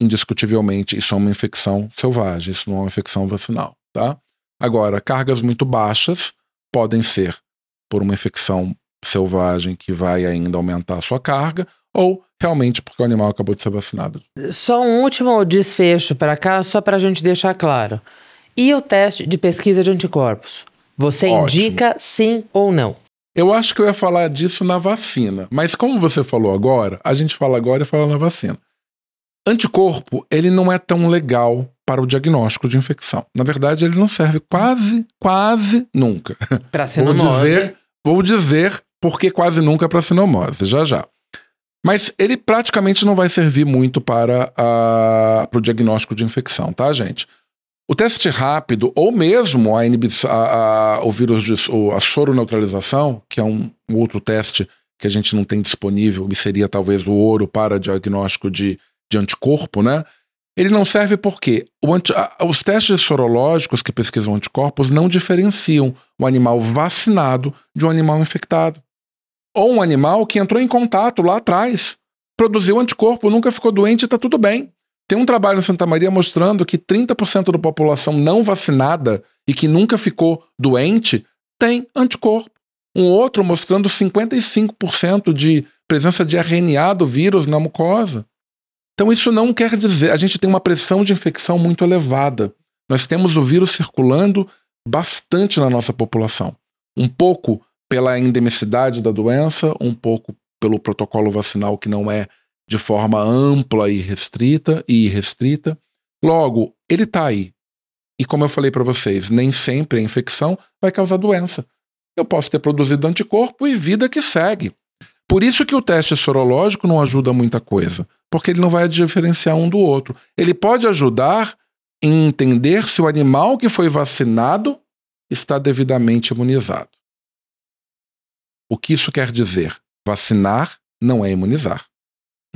indiscutivelmente isso é uma infecção selvagem, isso não é uma infecção vacinal, tá? Agora, cargas muito baixas podem ser por uma infecção selvagem que vai ainda aumentar a sua carga, ou realmente porque o animal acabou de ser vacinado. Só um último desfecho para cá, só para a gente deixar claro. E o teste de pesquisa de anticorpos? Você indica sim ou não? Eu acho que eu ia falar disso na vacina, mas como você falou agora, a gente fala agora e fala na vacina. Anticorpo, ele não é tão legal para o diagnóstico de infecção. Na verdade, ele não serve quase nunca. Para sinomose. Vou dizer porque quase nunca para sinomose, já. Mas ele praticamente não vai servir muito para o diagnóstico de infecção, tá, gente? O teste rápido, ou mesmo o vírus a soroneutralização, que é um outro teste que a gente não tem disponível, e seria talvez o ouro para diagnóstico de anticorpo, né? Ele não serve porque os testes sorológicos que pesquisam anticorpos não diferenciam o animal vacinado de um animal infectado. Ou um animal que entrou em contato lá atrás, produziu anticorpo, nunca ficou doente e está tudo bem. Tem um trabalho em Santa Maria mostrando que 30% da população não vacinada e que nunca ficou doente tem anticorpo. Um outro mostrando 55% de presença de RNA do vírus na mucosa. Então isso não quer dizer... A gente tem uma pressão de infecção muito elevada. Nós temos o vírus circulando bastante na nossa população. Um pouco pela endemicidade da doença, um pouco pelo protocolo vacinal que não é de forma ampla e irrestrita. Logo, ele está aí. E como eu falei para vocês, nem sempre a infecção vai causar doença. Eu posso ter produzido anticorpo e vida que segue. Por isso que o teste sorológico não ajuda muita coisa, porque ele não vai diferenciar um do outro. Ele pode ajudar em entender se o animal que foi vacinado está devidamente imunizado. O que isso quer dizer? Vacinar não é imunizar.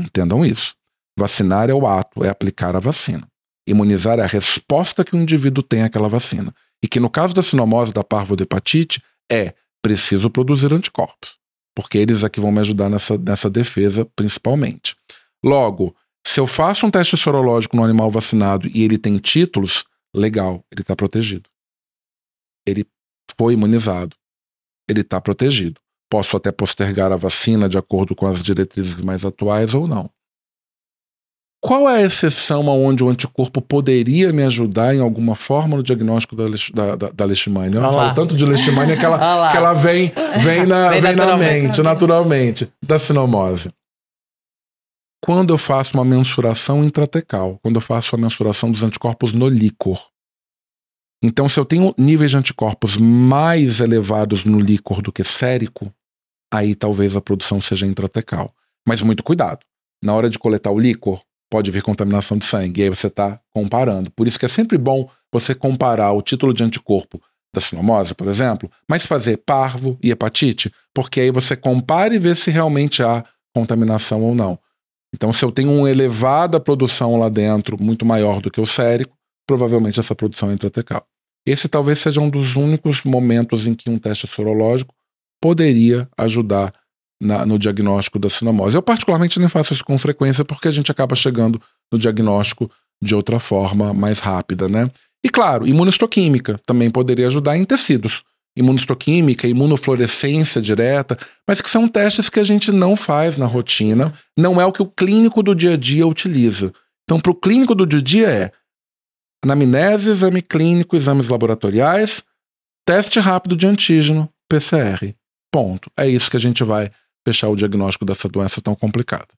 Entendam isso. Vacinar é o ato, é aplicar a vacina. Imunizar é a resposta que o indivíduo tem àquela vacina. E que no caso da sinomose da parvohepatite é preciso produzir anticorpos. Porque eles aqui vão me ajudar nessa defesa principalmente. Logo, se eu faço um teste sorológico no animal vacinado e ele tem títulos, legal, ele está protegido. Ele foi imunizado. Ele está protegido. Posso até postergar a vacina de acordo com as diretrizes mais atuais ou não. Qual é a exceção aonde o anticorpo poderia me ajudar em alguma forma no diagnóstico da leishmania? Eu não falo tanto de leishmania que ela vem na mente, naturalmente, da sinomose. Quando eu faço uma mensuração intratecal, quando eu faço a mensuração dos anticorpos no líquor. Então, se eu tenho níveis de anticorpos mais elevados no líquor do que sérico, aí talvez a produção seja intratecal. Mas muito cuidado. Na hora de coletar o líquor, pode vir contaminação de sangue, e aí você está comparando. Por isso que é sempre bom você comparar o título de anticorpo da sinomose, por exemplo, mas fazer parvo e hepatite, porque aí você compara e vê se realmente há contaminação ou não. Então, se eu tenho uma elevada produção lá dentro, muito maior do que o sérico, provavelmente essa produção é intratecal. Esse talvez seja um dos únicos momentos em que um teste sorológico poderia ajudar no diagnóstico da sinomose. Eu particularmente nem faço isso com frequência porque a gente acaba chegando no diagnóstico de outra forma mais rápida, né? E claro, imunohistoquímica também poderia ajudar em tecidos. Imunohistoquímica, imunofluorescência direta, mas que são testes que a gente não faz na rotina, não é o que o clínico do dia a dia utiliza. Então, para o clínico do dia a dia é anamnese, exame clínico, exames laboratoriais, teste rápido de antígeno, PCR. Ponto. É isso que a gente vai fechar o diagnóstico dessa doença tão complicada.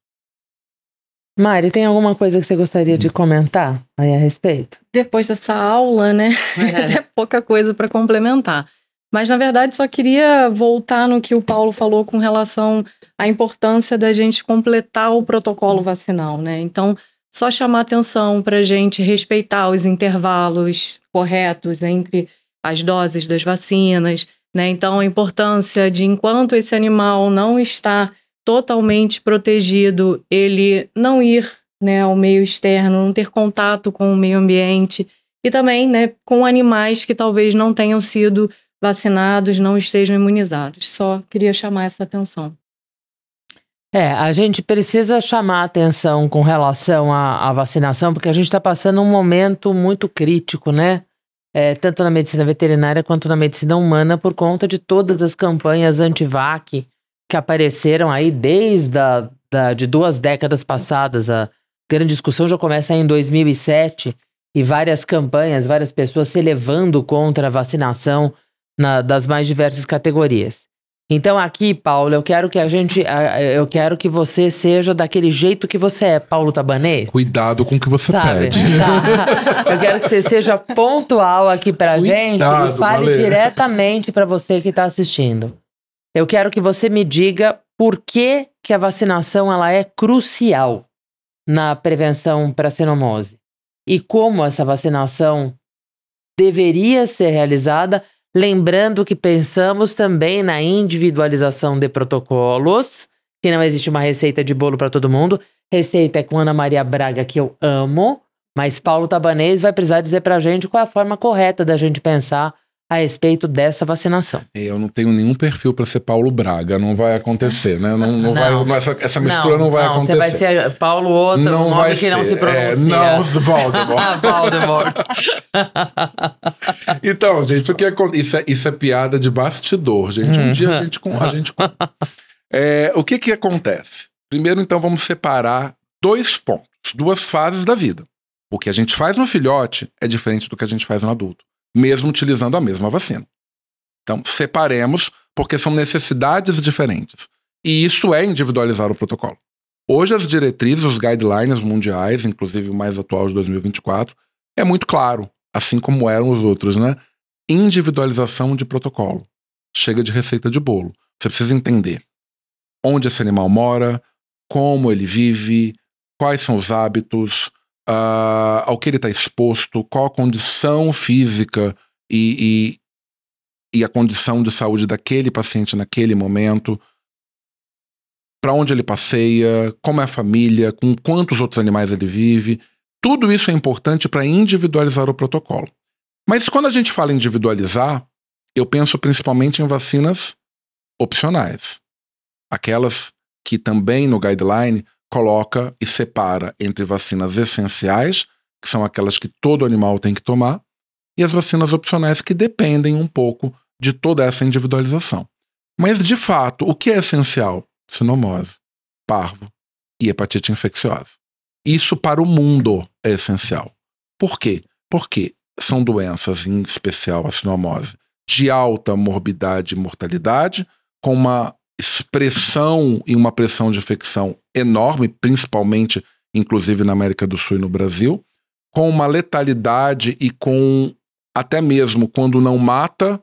Mari, tem alguma coisa que você gostaria de comentar aí a respeito? Depois dessa aula, né? Até pouca coisa para complementar. Mas, na verdade, só queria voltar no que o Paulo falou com relação à importância da gente completar o protocolo vacinal, né? Então, só chamar atenção para a gente respeitar os intervalos corretos entre as doses das vacinas, né? Então, a importância de, enquanto esse animal não está totalmente protegido, ele não ir, né, ao meio externo, não ter contato com o meio ambiente e também, né, com animais que talvez não tenham sido vacinados, não estejam imunizados. Só queria chamar essa atenção. A gente precisa chamar atenção com relação à vacinação, porque a gente está passando um momento muito crítico, né? Tanto na medicina veterinária quanto na medicina humana, por conta de todas as campanhas anti-vac que apareceram aí desde de 2 décadas passadas. A grande discussão já começa aí em 2007 e várias campanhas, várias pessoas se elevando contra a vacinação das mais diversas categorias. Então aqui, Paulo, eu quero que você seja daquele jeito que você é, Paulo Tabanês. Cuidado com o que você pede. Tá. Eu quero que você seja pontual aqui pra gente e fale diretamente pra você que tá assistindo. Eu quero que você me diga por que a vacinação ela é crucial na prevenção para sinomose e como essa vacinação deveria ser realizada. Lembrando que pensamos também na individualização de protocolos, que não existe uma receita de bolo para todo mundo. Receita é com Ana Maria Braga, que eu amo, mas Paulo Tabanês vai precisar dizer pra gente qual é a forma correta da gente pensar a respeito dessa vacinação. Eu não tenho nenhum perfil para ser Paulo Braga, não vai acontecer, né? Essa mistura não vai acontecer. Você vai ser Paulo outro, não um nome que não se pronuncia. Voldemort. Voldemort. Então, gente, isso é piada de bastidor, gente. Um dia a gente o que acontece? Primeiro, então, vamos separar 2 pontos, 2 fases da vida. O que a gente faz no filhote é diferente do que a gente faz no adulto, mesmo utilizando a mesma vacina. Então, separemos, porque são necessidades diferentes. E isso é individualizar o protocolo. Hoje, as diretrizes, os guidelines mundiais, inclusive o mais atual de 2024, é muito claro. assim como eram os outros, né? Individualização de protocolo. Chega de receita de bolo. Você precisa entender onde esse animal mora, como ele vive, quais são os hábitos, ao que ele está exposto, qual a condição física e a condição de saúde daquele paciente naquele momento, para onde ele passeia, como é a família, com quantos outros animais ele vive. Tudo isso é importante para individualizar o protocolo. Mas quando a gente fala em individualizar, eu penso principalmente em vacinas opcionais. Aquelas que também no guideline coloca e separa entre vacinas essenciais, que são aquelas que todo animal tem que tomar, e as vacinas opcionais que dependem um pouco de toda essa individualização. Mas, de fato, o que é essencial? Sinomose, parvo e hepatite infecciosa. Isso para o mundo é essencial. Por quê? Porque são doenças, em especial a sinomose, de alta morbidade e mortalidade, com uma expressão e uma pressão de infecção enorme, principalmente, inclusive na América do Sul e no Brasil, com uma letalidade e com, até mesmo quando não mata,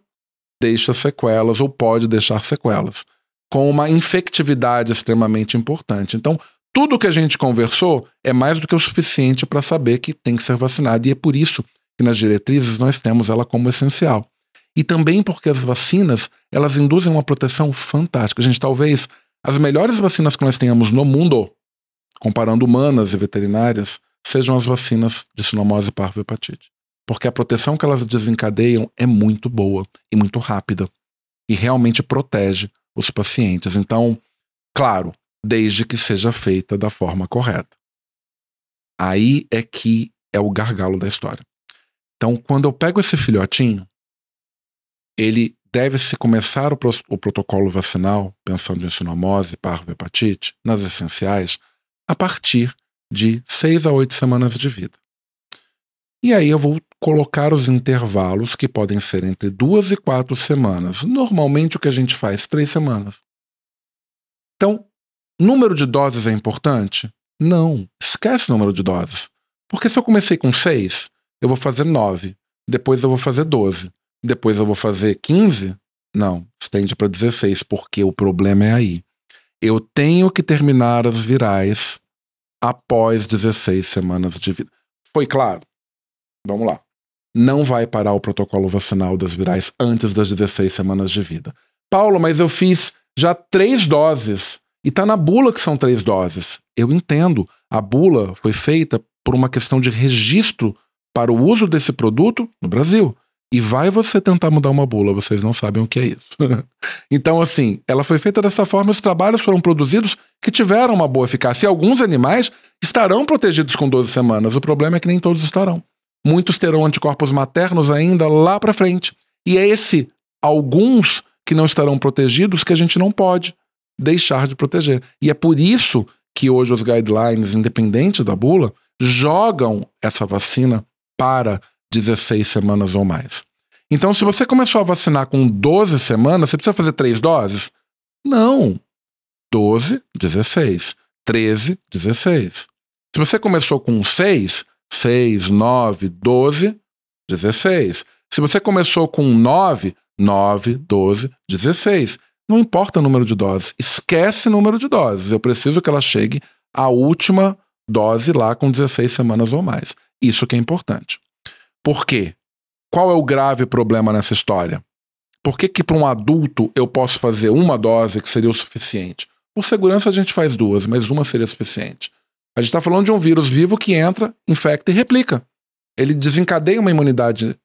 deixa sequelas ou pode deixar sequelas, com uma infectividade extremamente importante. Então, tudo que a gente conversou é mais do que o suficiente para saber que tem que ser vacinado, e é por isso que nas diretrizes nós temos ela como essencial. E também porque as vacinas, elas induzem uma proteção fantástica. Gente, talvez as melhores vacinas que nós tenhamos no mundo, comparando humanas e veterinárias, sejam as vacinas de sinomose, parvo e hepatite. Porque a proteção que elas desencadeiam é muito boa e muito rápida. E realmente protege os pacientes. Então, claro, desde que seja feita da forma correta. Aí é que é o gargalo da história. Então, quando eu pego esse filhotinho, ele deve-se começar o protocolo vacinal, pensando em sinomose, parvo e hepatite, nas essenciais, a partir de 6 a 8 semanas de vida. E aí eu vou colocar os intervalos, que podem ser entre 2 e 4 semanas. Normalmente o que a gente faz, 3 semanas. Então, número de doses é importante? Não, esquece o número de doses. Porque se eu comecei com 6, eu vou fazer 9, depois eu vou fazer 12. Depois eu vou fazer 15? Não, estende para 16, porque o problema é aí. Eu tenho que terminar as virais após 16 semanas de vida. Foi claro? Vamos lá. Não vai parar o protocolo vacinal das virais antes das 16 semanas de vida. Paulo, mas eu fiz já 3 doses e tá na bula que são 3 doses. Eu entendo. A bula foi feita por uma questão de registro para o uso desse produto no Brasil. E vai você tentar mudar uma bula, vocês não sabem o que é isso. Então, assim, ela foi feita dessa forma, os trabalhos foram produzidos que tiveram uma boa eficácia. E alguns animais estarão protegidos com 12 semanas. O problema é que nem todos estarão. Muitos terão anticorpos maternos ainda lá para frente. E é alguns que não estarão protegidos que a gente não pode deixar de proteger. E é por isso que hoje os guidelines, independente da bula, jogam essa vacina para 16 semanas ou mais. Então, se você começou a vacinar com 12 semanas, você precisa fazer 3 doses? Não. 12, 16. 13, 16. Se você começou com 6, 9, 12, 16. Se você começou com 9, 12, 16. Não importa o número de doses. Esquece o número de doses. Eu preciso que ela chegue à última dose lá com 16 semanas ou mais. Isso que é importante. Por quê? Qual é o grave problema nessa história? Por que para um adulto eu posso fazer uma dose que seria o suficiente? Por segurança a gente faz 2, mas uma seria suficiente. A gente está falando de um vírus vivo que entra, infecta e replica. Ele desencadeia uma imunidade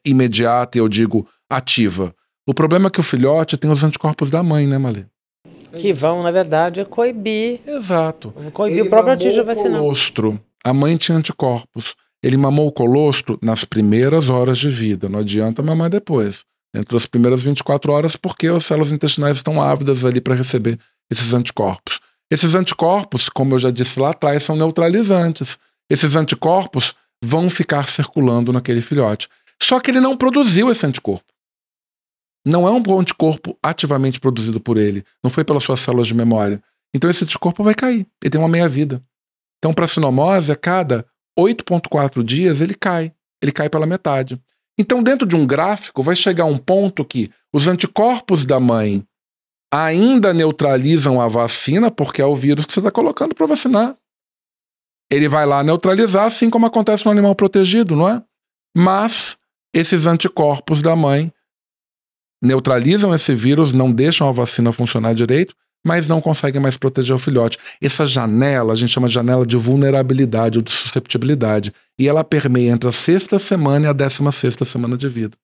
imediata e, eu digo, ativa. O problema é que o filhote tem os anticorpos da mãe, né, Malê? Que vão, na verdade, coibir. Exato. Coibir o próprio antígeno vacinal. Colostro. A mãe tinha anticorpos. Ele mamou o colostro nas primeiras horas de vida. Não adianta mamar depois. Entre as primeiras 24 horas, porque as células intestinais estão ávidas ali para receber esses anticorpos. Esses anticorpos, como eu já disse lá atrás, são neutralizantes. Esses anticorpos vão ficar circulando naquele filhote. Só que ele não produziu esse anticorpo. Não é um anticorpo ativamente produzido por ele. Não foi pelas suas células de memória. Então esse anticorpo vai cair. Ele tem uma meia-vida. Então, para a sinomose, a cada 8,4 dias ele cai. ele cai pela metade. Então, dentro de um gráfico, vai chegar um ponto que os anticorpos da mãe ainda neutralizam a vacina, porque é o vírus que você está colocando para vacinar. Ele vai lá neutralizar, assim como acontece no animal protegido, não é? Mas esses anticorpos da mãe neutralizam esse vírus, não deixam a vacina funcionar direito, mas não conseguem mais proteger o filhote. Essa janela, a gente chama de janela de vulnerabilidade ou de susceptibilidade, e ela permeia entre a 6ª semana e a 16ª semana de vida.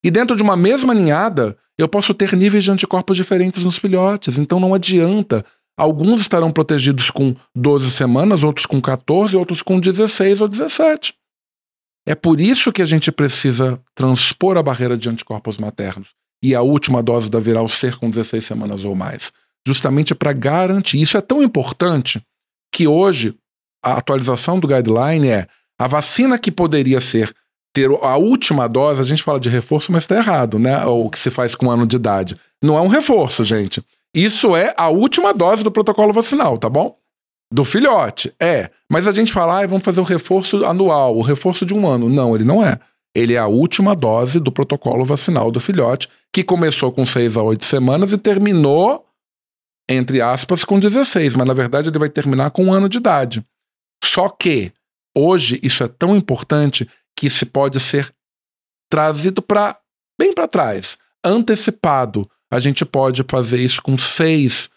E dentro de uma mesma ninhada, eu posso ter níveis de anticorpos diferentes nos filhotes, então não adianta. Alguns estarão protegidos com 12 semanas, outros com 14, outros com 16 ou 17. É por isso que a gente precisa transpor a barreira de anticorpos maternos e a última dose da viral ser com 16 semanas ou mais, justamente para garantir. Isso é tão importante que hoje a atualização do guideline é a vacina que poderia ter a última dose, a gente fala de reforço, mas está errado, né? O que se faz com 1 ano de idade. Não é um reforço, gente. Isso é a última dose do protocolo vacinal, tá bom? Do filhote, Mas a gente fala, vamos fazer o reforço anual, o reforço de 1 ano. Não, ele não é. Ele é a última dose do protocolo vacinal do filhote, que começou com 6 a 8 semanas e terminou, entre aspas, com 16. Mas, na verdade, ele vai terminar com 1 ano de idade. Só que, hoje, isso é tão importante que se pode ser trazido bem para trás, antecipado. A gente pode fazer isso com 6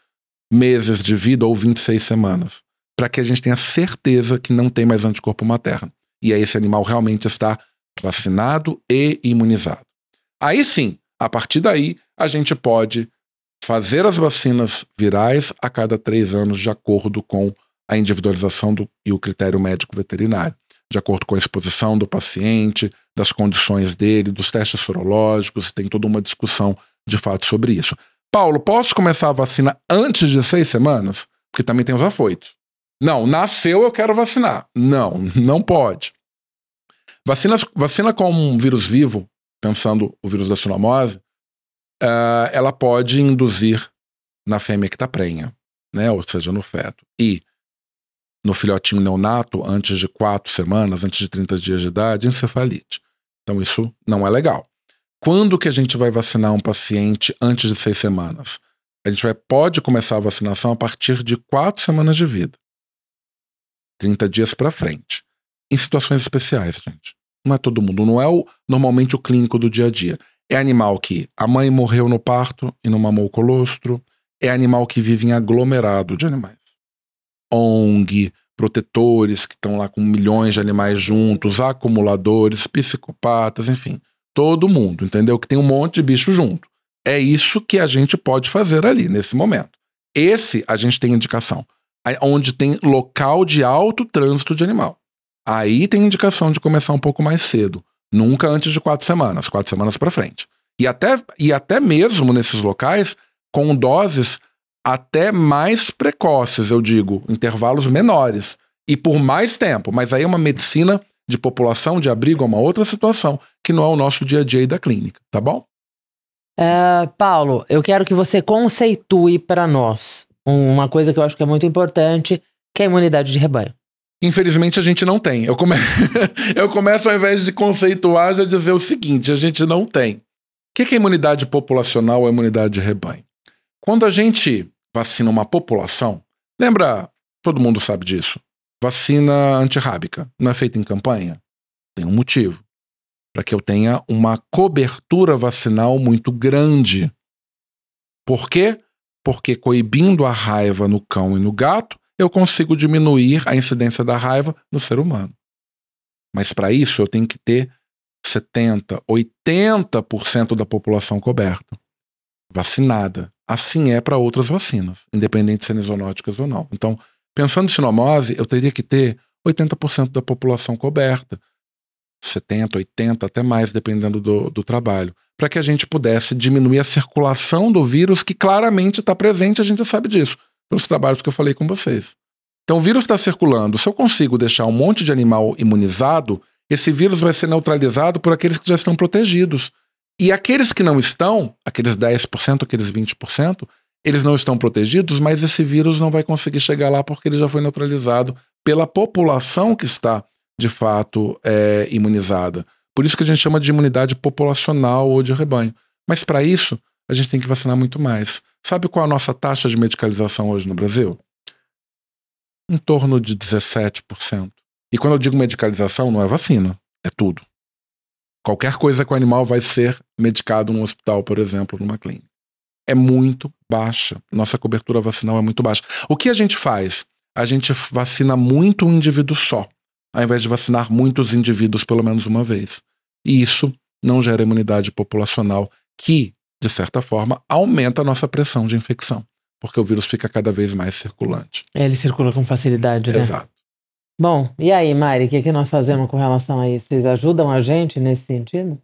meses de vida ou 26 semanas, para que a gente tenha certeza que não tem mais anticorpo materno. E aí esse animal realmente está vacinado e imunizado. Aí sim, a partir daí, a gente pode fazer as vacinas virais a cada 3 anos, de acordo com a individualização e o critério médico veterinário, de acordo com a exposição do paciente, das condições dele, dos testes sorológicos, tem toda uma discussão de fato sobre isso. Paulo, posso começar a vacina antes de 6 semanas? Porque também tem os afoitos. Não, nasceu, eu quero vacinar. Não, não pode. Vacina com um vírus vivo, pensando o vírus da sinomose, ela pode induzir na fêmea que está prenha, né? Ou seja, no feto. E no filhotinho neonato, antes de 4 semanas, antes de 30 dias de idade, encefalite. Então isso não é legal. Quando que a gente vai vacinar um paciente antes de 6 semanas? A gente pode começar a vacinação a partir de 4 semanas de vida. 30 dias para frente. Em situações especiais, gente. Não é todo mundo. Não é normalmente o clínico do dia a dia. É animal que a mãe morreu no parto e não mamou o colostro. É animal que vive em aglomerado de animais. ONG, protetores que estão lá com milhões de animais juntos, acumuladores, psicopatas, enfim. Todo mundo, entendeu? Que tem um monte de bicho junto. É isso que a gente pode fazer ali, nesse momento. Esse a gente tem indicação. Onde tem local de alto trânsito de animal. Aí tem indicação de começar um pouco mais cedo. Nunca antes de 4 semanas. 4 semanas para frente. E até mesmo nesses locais, com doses até mais precoces, eu digo. Intervalos menores. E por mais tempo. Mas aí é uma medicina de população, de abrigo, é uma outra situação, que não é o nosso dia a dia aí da clínica, tá bom? Paulo, eu quero que você conceitue para nós uma coisa que eu acho que é muito importante, que é a imunidade de rebanho. Infelizmente a gente não tem. Eu começo ao invés de conceituar, já dizer o seguinte, a gente não tem. O que é imunidade populacional ou imunidade de rebanho? Quando a gente vacina uma população, lembra, todo mundo sabe disso, vacina antirrábica não é feita em campanha? Tem um motivo. Para que eu tenha uma cobertura vacinal muito grande. Por quê? Porque coibindo a raiva no cão e no gato, eu consigo diminuir a incidência da raiva no ser humano. Mas para isso eu tenho que ter 70%, 80% da população coberta, vacinada. Assim é para outras vacinas, independente de serem zoonóticas ou não. Então, pensando em sinomose, eu teria que ter 80% da população coberta, 70, 80, até mais, dependendo do trabalho, para que a gente pudesse diminuir a circulação do vírus, que claramente está presente, a gente sabe disso, pelos trabalhos que eu falei com vocês. Então o vírus está circulando. Se eu consigo deixar um monte de animal imunizado, esse vírus vai ser neutralizado por aqueles que já estão protegidos. E aqueles que não estão, aqueles 10%, aqueles 20%, eles não estão protegidos, mas esse vírus não vai conseguir chegar lá porque ele já foi neutralizado pela população que está de fato, imunizada. Por isso que a gente chama de imunidade populacional ou de rebanho. Mas para isso, a gente tem que vacinar muito mais. Sabe qual é a nossa taxa de medicalização hoje no Brasil? Em torno de 17%. E quando eu digo medicalização, não é vacina, é tudo. Qualquer coisa que o animal vai ser medicado num hospital, por exemplo, numa clínica. É muito baixa. Nossa cobertura vacinal é muito baixa. O que a gente faz? A gente vacina muito um indivíduo só, ao invés de vacinar muitos indivíduos pelo menos uma vez. E isso não gera imunidade populacional, que, de certa forma, aumenta a nossa pressão de infecção, porque o vírus fica cada vez mais circulante. Ele circula com facilidade, né? Exato. Bom, e aí, Mari, o que nós fazemos com relação a isso? Vocês ajudam a gente nesse sentido?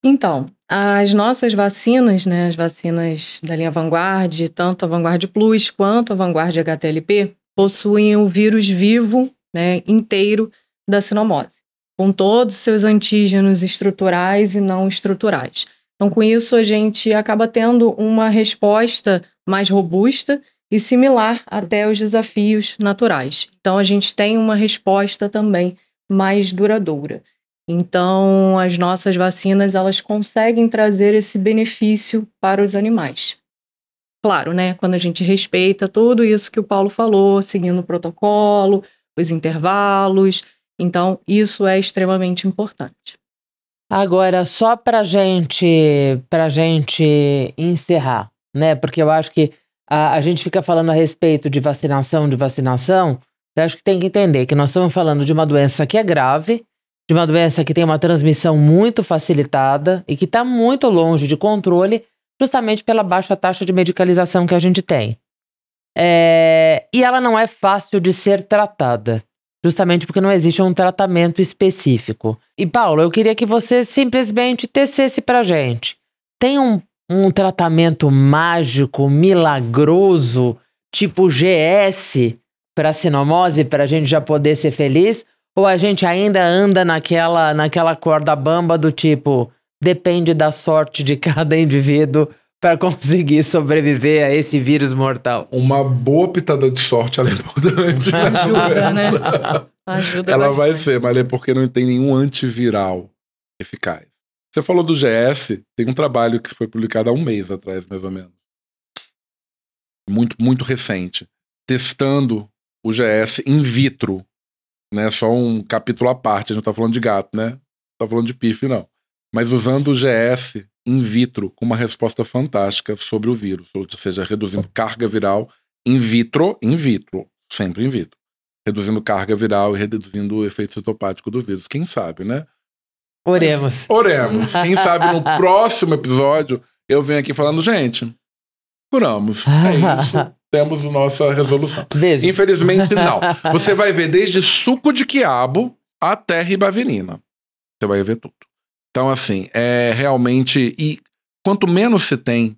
Então, as nossas vacinas, né, as vacinas da linha Vanguard, tanto a Vanguard Plus quanto a Vanguard HTLP, possuem o vírus vivo, né, inteiro da sinomose, com todos os seus antígenos estruturais e não estruturais. Então, com isso, a gente acaba tendo uma resposta mais robusta e similar até aos desafios naturais. Então, a gente tem uma resposta também mais duradoura. Então, as nossas vacinas, elas conseguem trazer esse benefício para os animais. Claro, né? Quando a gente respeita tudo isso que o Paulo falou, seguindo o protocolo, os intervalos. Então, isso é extremamente importante. Agora, só pra gente encerrar, né? Porque eu acho que a gente fica falando a respeito de vacinação, eu acho que tem que entender que nós estamos falando de uma doença que é grave, de uma doença que tem uma transmissão muito facilitada e que está muito longe de controle, justamente pela baixa taxa de medicalização que a gente tem. E ela não é fácil de ser tratada, justamente porque não existe um tratamento específico. E, Paulo, eu queria que você simplesmente tecesse pra gente. Tem um tratamento mágico, milagroso, tipo GS, para sinomose, para a gente já poder ser feliz? Ou a gente ainda anda naquela corda bamba do tipo, depende da sorte de cada indivíduo para conseguir sobreviver a esse vírus mortal? Uma boa pitada de sorte, ela é importante. Ajuda, né? Ajuda ela bastante. vai ser, mas é porque não tem nenhum antiviral eficaz. Você falou do GS, tem um trabalho que foi publicado há um mês atrás, mais ou menos. Muito, muito recente. Testando o GS in vitro. Né? Só um capítulo à parte, a gente não tá falando de gato, né? Não tá falando de pife, não. Mas usando o GS in vitro com uma resposta fantástica sobre o vírus. Ou seja, reduzindo carga viral in vitro, sempre in vitro. Reduzindo carga viral e reduzindo o efeito citopático do vírus. Quem sabe, né? Oremos. Oremos. Quem sabe no próximo episódio eu venho aqui falando, gente, curamos. É isso. Temos a nossa resolução. Beijo. Infelizmente, não. Você vai ver desde suco de quiabo até ribavirina. Você vai ver tudo. Então, assim, realmente... E quanto menos se tem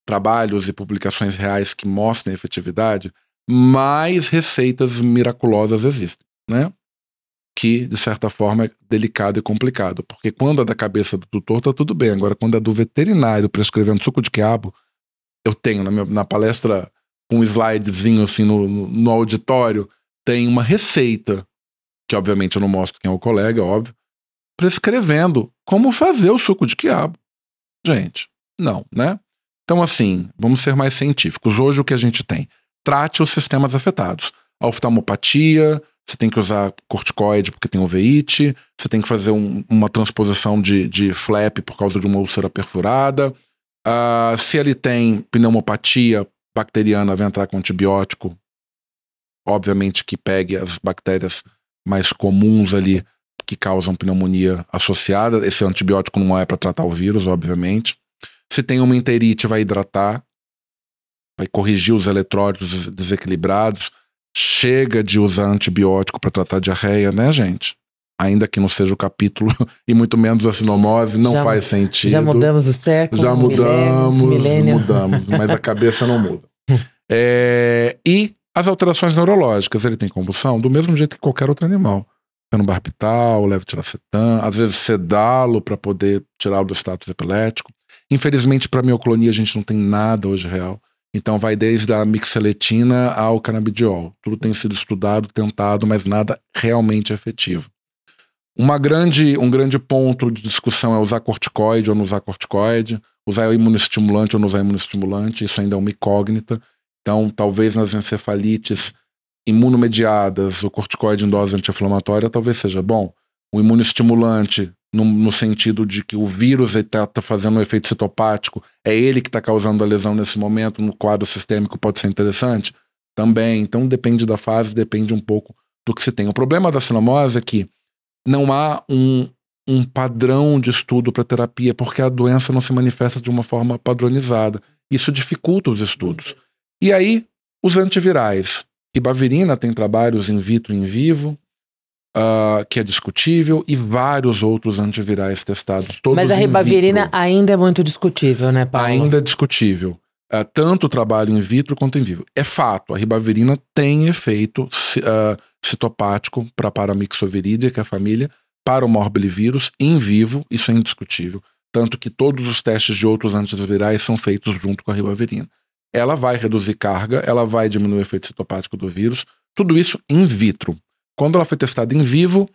trabalhos e publicações reais que mostrem a efetividade, mais receitas miraculosas existem, né? Que, de certa forma, é delicado e complicado. Porque quando é da cabeça do tutor, tá tudo bem. Agora, quando é do veterinário prescrevendo suco de quiabo, eu tenho na palestra um slidezinho assim no auditório, tem uma receita, que obviamente eu não mostro quem é o colega, óbvio, prescrevendo como fazer o suco de quiabo. Gente, não, né? Então, assim, vamos ser mais científicos. Hoje o que a gente tem? Trate os sistemas afetados. A oftalmopatia, você tem que usar corticoide porque tem uveíte, você tem que fazer uma transposição de flap por causa de uma úlcera perfurada. Se ele tem pneumopatia bacteriana, vai entrar com antibiótico, obviamente que pegue as bactérias mais comuns ali que causam pneumonia associada. Esse antibiótico não é para tratar o vírus, obviamente. Se tem uma enterite, vai hidratar, vai corrigir os eletrólitos desequilibrados. Chega de usar antibiótico para tratar diarreia, né, gente? Ainda que não seja o capítulo, e muito menos a sinomose, não faz sentido. Já mudamos o século, já milênio. mudamos, mas a cabeça não muda. E as alterações neurológicas, ele tem convulsão do mesmo jeito que qualquer outro animal. Fenobarbital, levetiracetam, às vezes sedá-lo para poder tirá-lo do status epilético. Infelizmente, para mioclonia, a gente não tem nada hoje real. Então vai desde a mixeletina ao canabidiol. Tudo tem sido estudado, tentado, mas nada realmente efetivo. Um grande ponto de discussão é usar corticoide ou não usar corticoide, usar imunoestimulante ou não usar imunoestimulante, isso ainda é uma incógnita. Então, talvez nas encefalites imunomediadas, o corticoide em dose anti-inflamatória talvez seja bom. O imunoestimulante, no sentido de que o vírus está fazendo um efeito citopático, é ele que está causando a lesão nesse momento, no quadro sistêmico pode ser interessante também. Então, depende da fase, depende um pouco do que se tem. O problema da sinomose é que não há um padrão de estudo para terapia, porque a doença não se manifesta de uma forma padronizada. Isso dificulta os estudos. E aí, os antivirais. Ribavirina tem trabalhos in vitro e in vivo, que é discutível, e vários outros antivirais testados. Todos Mas a ribavirina ainda é muito discutível, né, Paulo? Ainda é discutível. Tanto o trabalho in vitro quanto in vivo. É fato, a ribavirina tem efeito citopático para Paramyxoviridae, que é a família, para o morbilivírus, in vivo, isso é indiscutível. Tanto que todos os testes de outros antivirais são feitos junto com a ribavirina. Ela vai reduzir carga, ela vai diminuir o efeito citopático do vírus, tudo isso in vitro. Quando ela foi testada in vivo,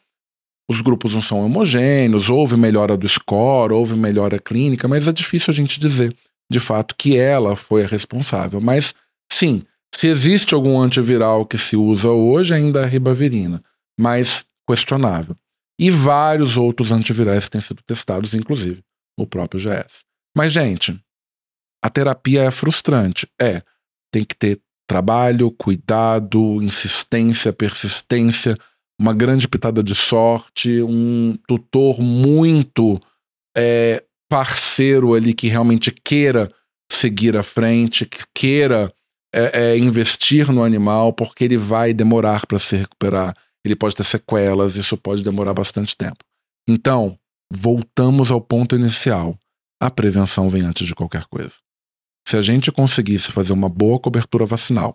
os grupos não são homogêneos, houve melhora do score, houve melhora clínica, mas é difícil a gente dizer, de fato, que ela foi a responsável. Mas, sim, se existe algum antiviral que se usa hoje, ainda é a ribavirina, mas questionável. E vários outros antivirais têm sido testados, inclusive o próprio GS. Mas, gente, a terapia é frustrante. Tem que ter trabalho, cuidado, insistência, persistência, uma grande pitada de sorte, um tutor muito parceiro ali que realmente queira seguir à frente, que queira investir no animal, porque ele vai demorar para se recuperar. Ele pode ter sequelas, isso pode demorar bastante tempo. Então, voltamos ao ponto inicial. A prevenção vem antes de qualquer coisa. Se a gente conseguisse fazer uma boa cobertura vacinal,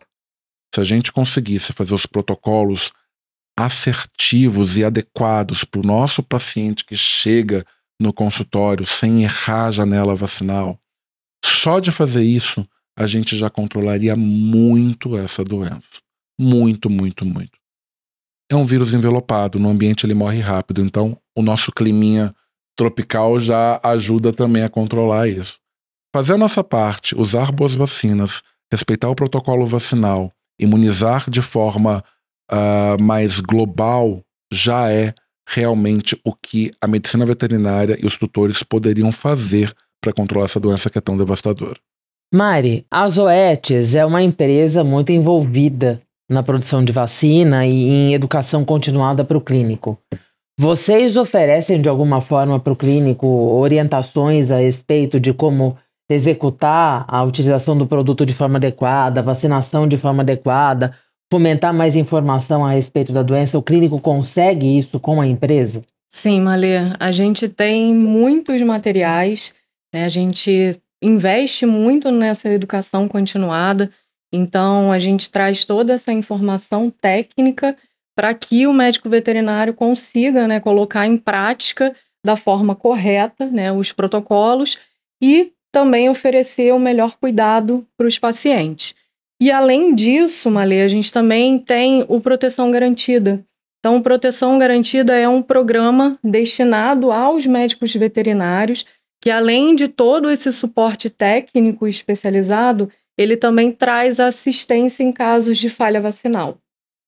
se a gente conseguisse fazer os protocolos assertivos e adequados para o nosso paciente que chega no consultório sem errar a janela vacinal, só de fazer isso, a gente já controlaria muito essa doença. Muito, muito, muito. É um vírus envelopado, no ambiente ele morre rápido, então o nosso climinha tropical já ajuda também a controlar isso. Fazer a nossa parte, usar boas vacinas, respeitar o protocolo vacinal, imunizar de forma mais global, já é realmente o que a medicina veterinária e os tutores poderiam fazer para controlar essa doença que é tão devastadora. Mari, a Zoetis é uma empresa muito envolvida na produção de vacina e em educação continuada para o clínico. Vocês oferecem de alguma forma para o clínico orientações a respeito de como executar a utilização do produto de forma adequada, vacinação de forma adequada, fomentar mais informação a respeito da doença? O clínico consegue isso com a empresa? Sim, Malê, a gente tem muitos materiais, né? A gente investe muito nessa educação continuada, então a gente traz toda essa informação técnica para que o médico veterinário consiga, né, colocar em prática da forma correta, né, os protocolos e também oferecer o melhor cuidado para os pacientes. E além disso, Malê, a gente também tem o Proteção Garantida. Então, o Proteção Garantida é um programa destinado aos médicos veterinários, que além de todo esse suporte técnico especializado, ele também traz assistência em casos de falha vacinal.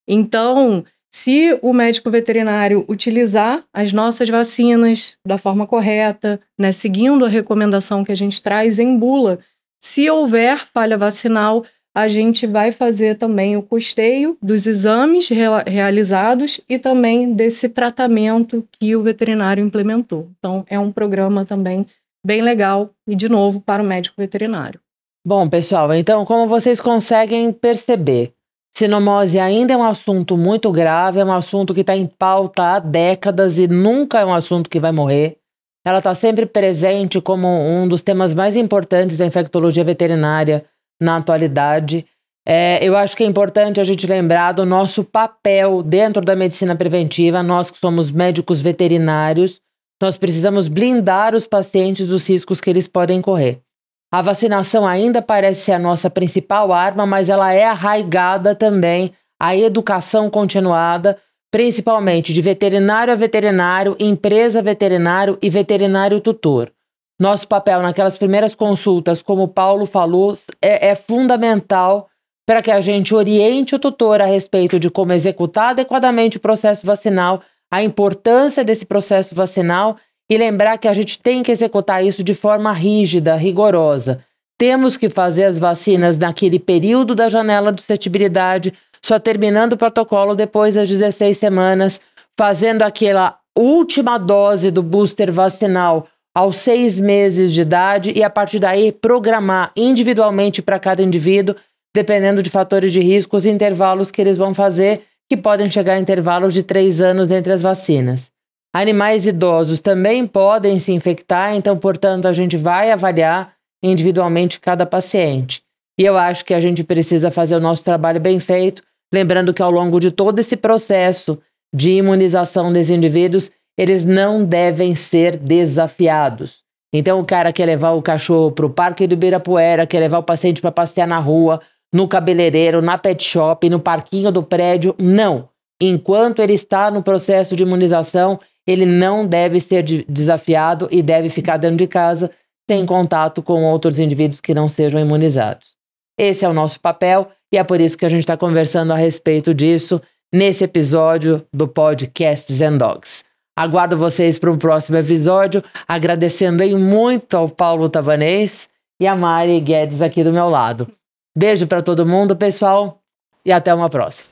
Então, se o médico veterinário utilizar as nossas vacinas da forma correta, né, seguindo a recomendação que a gente traz em bula, se houver falha vacinal, a gente vai fazer também o custeio dos exames realizados e também desse tratamento que o veterinário implementou. Então, é um programa também bem legal e, de novo, para o médico veterinário. Bom, pessoal, então, como vocês conseguem perceber, sinomose ainda é um assunto muito grave, é um assunto que está em pauta há décadas e nunca é um assunto que vai morrer. Ela está sempre presente como um dos temas mais importantes da infectologia veterinária na atualidade. Eu acho que é importante a gente lembrar do nosso papel dentro da medicina preventiva. Nós que somos médicos veterinários, nós precisamos blindar os pacientes dos riscos que eles podem correr. A vacinação ainda parece ser a nossa principal arma, mas ela é arraigada também à educação continuada principalmente de veterinário a veterinário, empresa veterinário e veterinário tutor. Nosso papel naquelas primeiras consultas, como o Paulo falou, é fundamental para que a gente oriente o tutor a respeito de como executar adequadamente o processo vacinal, a importância desse processo vacinal e lembrar que a gente tem que executar isso de forma rígida, rigorosa. Temos que fazer as vacinas naquele período da janela de suscetibilidade, só terminando o protocolo depois das 16 semanas, fazendo aquela última dose do booster vacinal aos 6 meses de idade e a partir daí programar individualmente para cada indivíduo, dependendo de fatores de risco, os intervalos que eles vão fazer, que podem chegar a intervalos de 3 anos entre as vacinas. Animais idosos também podem se infectar, então, portanto, a gente vai avaliar individualmente cada paciente. E eu acho que a gente precisa fazer o nosso trabalho bem feito, lembrando que ao longo de todo esse processo de imunização dos indivíduos, eles não devem ser desafiados. Então o cara quer levar o cachorro para o Parque do Ibirapuera, quer levar o paciente para passear na rua, no cabeleireiro, na pet shop, no parquinho do prédio. Não. Enquanto ele está no processo de imunização, ele não deve ser desafiado e deve ficar dentro de casa, sem contato com outros indivíduos que não sejam imunizados. Esse é o nosso papel e é por isso que a gente está conversando a respeito disso nesse episódio do podcast Zen Dogs. Aguardo vocês para um próximo episódio, agradecendo aí muito ao Paulo Tavanês e a Mari Guedes aqui do meu lado. Beijo para todo mundo, pessoal, e até uma próxima.